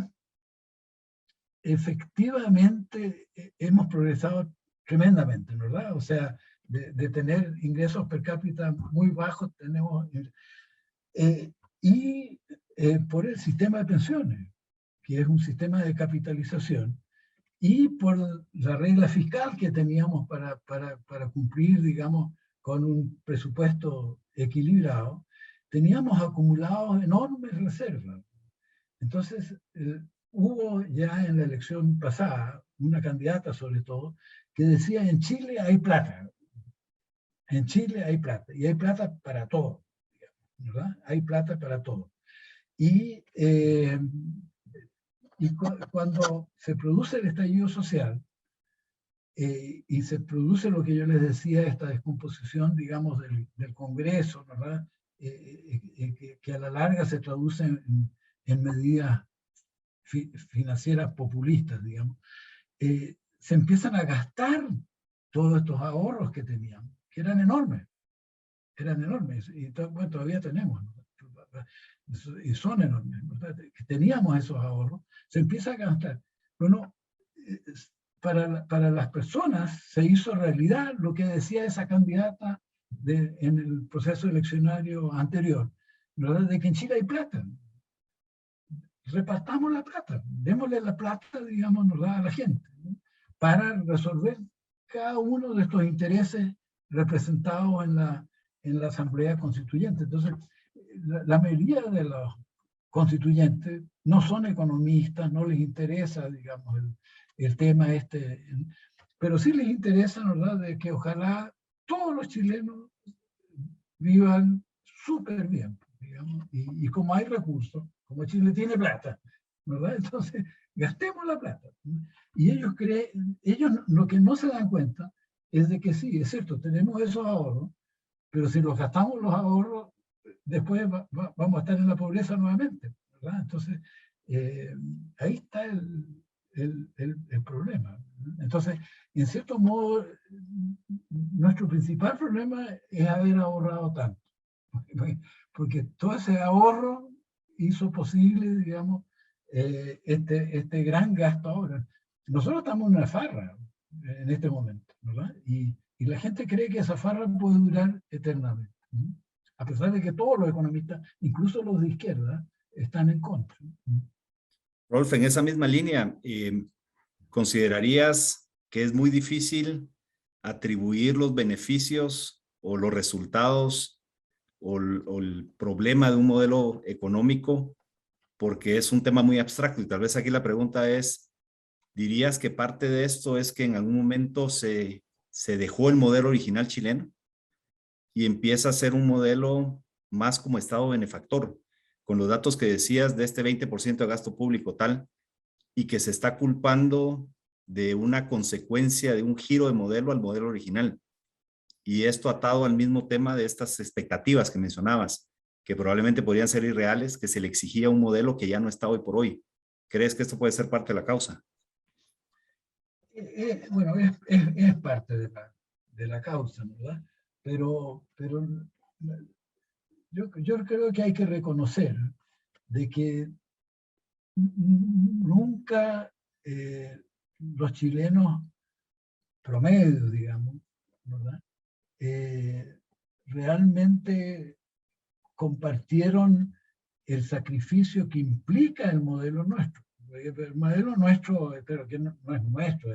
efectivamente hemos progresado tremendamente, ¿verdad? O sea, de tener ingresos per cápita muy bajos, tenemos... por el sistema de pensiones, que es un sistema de capitalización, y por la regla fiscal que teníamos para cumplir, digamos, con un presupuesto equilibrado, teníamos acumulados enormes reservas. Entonces, hubo ya en la elección pasada una candidata, sobre todo, que decía: en Chile hay plata. En Chile hay plata. Y hay plata para todo, ¿verdad? Hay plata para todo. Y cuando se produce el estallido social, y se produce lo que yo les decía, esta descomposición, digamos, del Congreso, ¿verdad? Que a la larga se traduce en medidas financieras populistas, digamos, se empiezan a gastar todos estos ahorros que teníamos, que eran enormes, y bueno, todavía tenemos, ¿no? Y son enormes, ¿verdad? Que teníamos esos ahorros, se empieza a gastar. Bueno, para las personas se hizo realidad lo que decía esa candidata en el proceso eleccionario anterior, ¿verdad?, de que en Chile hay plata. Repartamos la plata, démosle la plata, digamos, a la gente, ¿no?, para resolver cada uno de estos intereses representados en la Asamblea Constituyente. Entonces, la mayoría de los constituyentes no son economistas, no les interesa, digamos, el tema este, pero sí les interesa, ¿verdad?, de que ojalá todos los chilenos vivan súper bien, digamos, y como hay recursos, como Chile tiene plata, ¿verdad?, entonces gastemos la plata. Y ellos lo que no se dan cuenta es de que sí, es cierto, tenemos esos ahorros, pero si los gastamos los ahorros, después vamos a estar en la pobreza nuevamente, ¿verdad? Entonces, ahí está el problema. Entonces, en cierto modo, nuestro principal problema es haber ahorrado tanto, porque todo ese ahorro hizo posible, digamos, este gran gasto ahora. Nosotros estamos en una farra en este momento, ¿verdad? Y la gente cree que esa farra puede durar eternamente, ¿no?, a pesar de que todos los economistas, incluso los de izquierda, están en contra. Rolf, en esa misma línea, ¿considerarías que es muy difícil atribuir los beneficios o los resultados o el problema de un modelo económico, porque es un tema muy abstracto? Y tal vez aquí la pregunta es, ¿dirías que parte de esto es que en algún momento se dejó el modelo original chileno y empieza a ser un modelo más como Estado benefactor, con los datos que decías de este 20% de gasto público tal, y que se está culpando de una consecuencia de un giro de modelo al modelo original? Y esto atado al mismo tema de estas expectativas que mencionabas, que probablemente podrían ser irreales, que se le exigía un modelo que ya no está hoy por hoy. ¿Crees que esto puede ser parte de la causa? Bueno, es parte de la causa, ¿verdad? Pero yo creo que hay que reconocer de que nunca los chilenos promedio, digamos, ¿verdad?, realmente compartieron el sacrificio que implica el modelo nuestro. El modelo nuestro, pero que no es nuestro,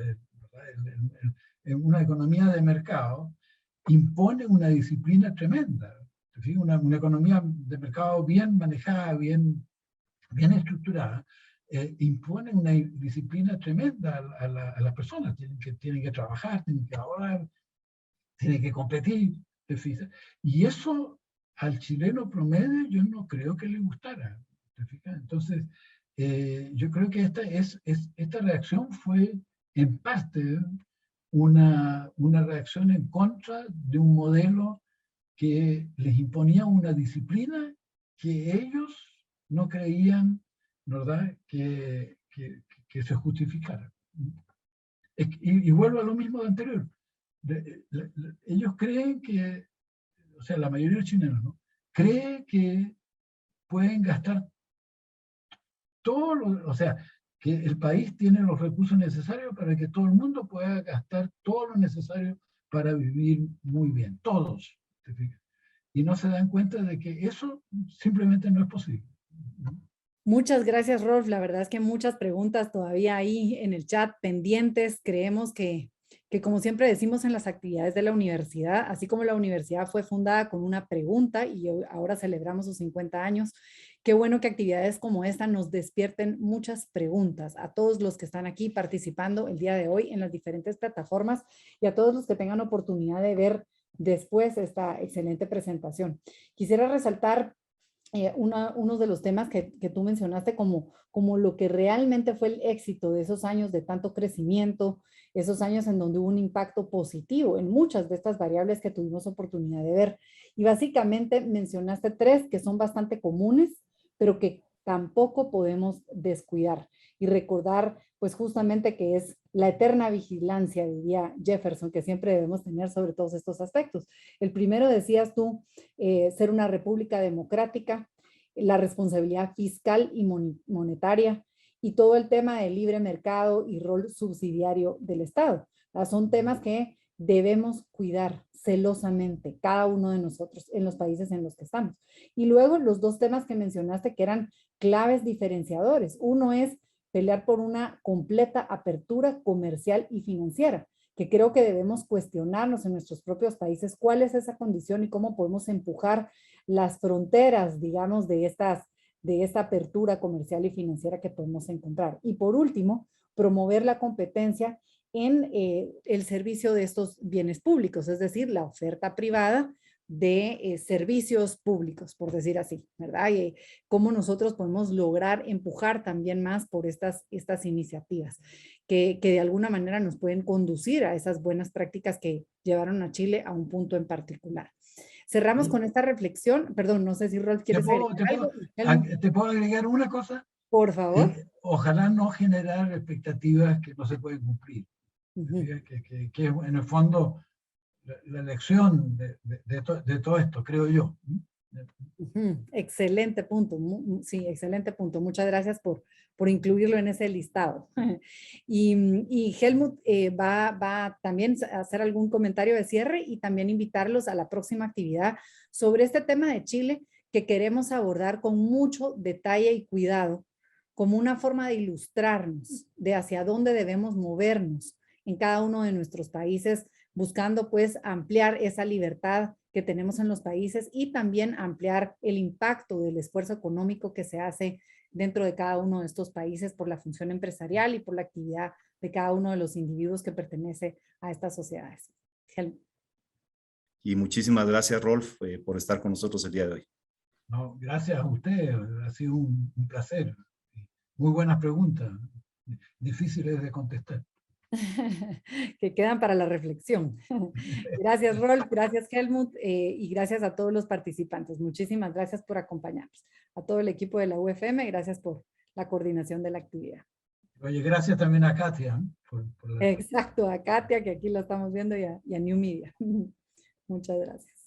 Una economía de mercado impone una disciplina tremenda. Una economía de mercado bien manejada, bien estructurada, impone una disciplina tremenda a las personas. Tienen que trabajar, tienen que ahorrar, tienen que competir. Y eso al chileno promedio yo no creo que le gustara. Entonces, yo creo que esta reacción fue en parte una reacción en contra de un modelo que les imponía una disciplina que ellos no creían, ¿verdad?, que se justificara. Y vuelvo a lo mismo de anterior. Ellos creen que, o sea, la mayoría de los chilenos, ¿no?, cree que pueden gastar todo o sea, que el país tiene los recursos necesarios para que todo el mundo pueda gastar todo lo necesario para vivir muy bien, todos, ¿te fijas? Y no se dan cuenta de que eso simplemente no es posible. Muchas gracias, Rolf. La verdad es que muchas preguntas todavía ahí en el chat pendientes. Creemos que como siempre decimos en las actividades de la universidad, así como la universidad fue fundada con una pregunta y ahora celebramos sus 50 años, qué bueno que actividades como esta nos despierten muchas preguntas a todos los que están aquí participando el día de hoy en las diferentes plataformas y a todos los que tengan oportunidad de ver después esta excelente presentación. Quisiera resaltar uno de los temas que tú mencionaste como lo que realmente fue el éxito de esos años de tanto crecimiento, esos años en donde hubo un impacto positivo en muchas de estas variables que tuvimos oportunidad de ver. Y básicamente mencionaste tres que son bastante comunes, pero que tampoco podemos descuidar y recordar pues justamente que es la eterna vigilancia, diría Jefferson, que siempre debemos tener sobre todos estos aspectos. El primero, decías tú, ser una república democrática, la responsabilidad fiscal y monetaria, y todo el tema del libre mercado y rol subsidiario del Estado. Son temas que debemos cuidar celosamente, cada uno de nosotros, en los países en los que estamos. Y luego los dos temas que mencionaste que eran claves diferenciadores. Uno es pelear por una completa apertura comercial y financiera, que creo que debemos cuestionarnos en nuestros propios países cuál es esa condición y cómo podemos empujar las fronteras, digamos, de esta apertura comercial y financiera que podemos encontrar. Y por último, promover la competencia en el servicio de estos bienes públicos, es decir, la oferta privada de servicios públicos, por decir así, ¿verdad? Y cómo nosotros podemos lograr empujar también más por estas iniciativas que de alguna manera nos pueden conducir a esas buenas prácticas que llevaron a Chile a un punto en particular. Cerramos con esta reflexión. Perdón, no sé si Rolf quieres agregar algo. ¿Te puedo agregar una cosa? Por favor. Ojalá no generar expectativas que no se pueden cumplir. Que en el fondo la lección de todo esto, creo yo. Excelente punto. Sí, excelente punto. Muchas gracias por incluirlo en ese listado. Y Helmut va también a hacer algún comentario de cierre y también invitarlos a la próxima actividad sobre este tema de Chile que queremos abordar con mucho detalle y cuidado, como una forma de ilustrarnos de hacia dónde debemos movernos en cada uno de nuestros países, buscando pues ampliar esa libertad que tenemos en los países y también ampliar el impacto del esfuerzo económico que se hace dentro de cada uno de estos países por la función empresarial y por la actividad de cada uno de los individuos que pertenece a estas sociedades. Helmut. Y muchísimas gracias, Rolf, por estar con nosotros el día de hoy. No, gracias a usted, ha sido un placer. Muy buenas preguntas, difíciles de contestar. Que quedan para la reflexión. Gracias, Rolf, gracias, Helmut, y gracias a todos los participantes. Muchísimas gracias por acompañarnos. A todo el equipo de la UFM, gracias por la coordinación de la actividad. Oye, gracias también a Katia. Exacto, a Katia, que aquí la estamos viendo, y a New Media. Muchas gracias.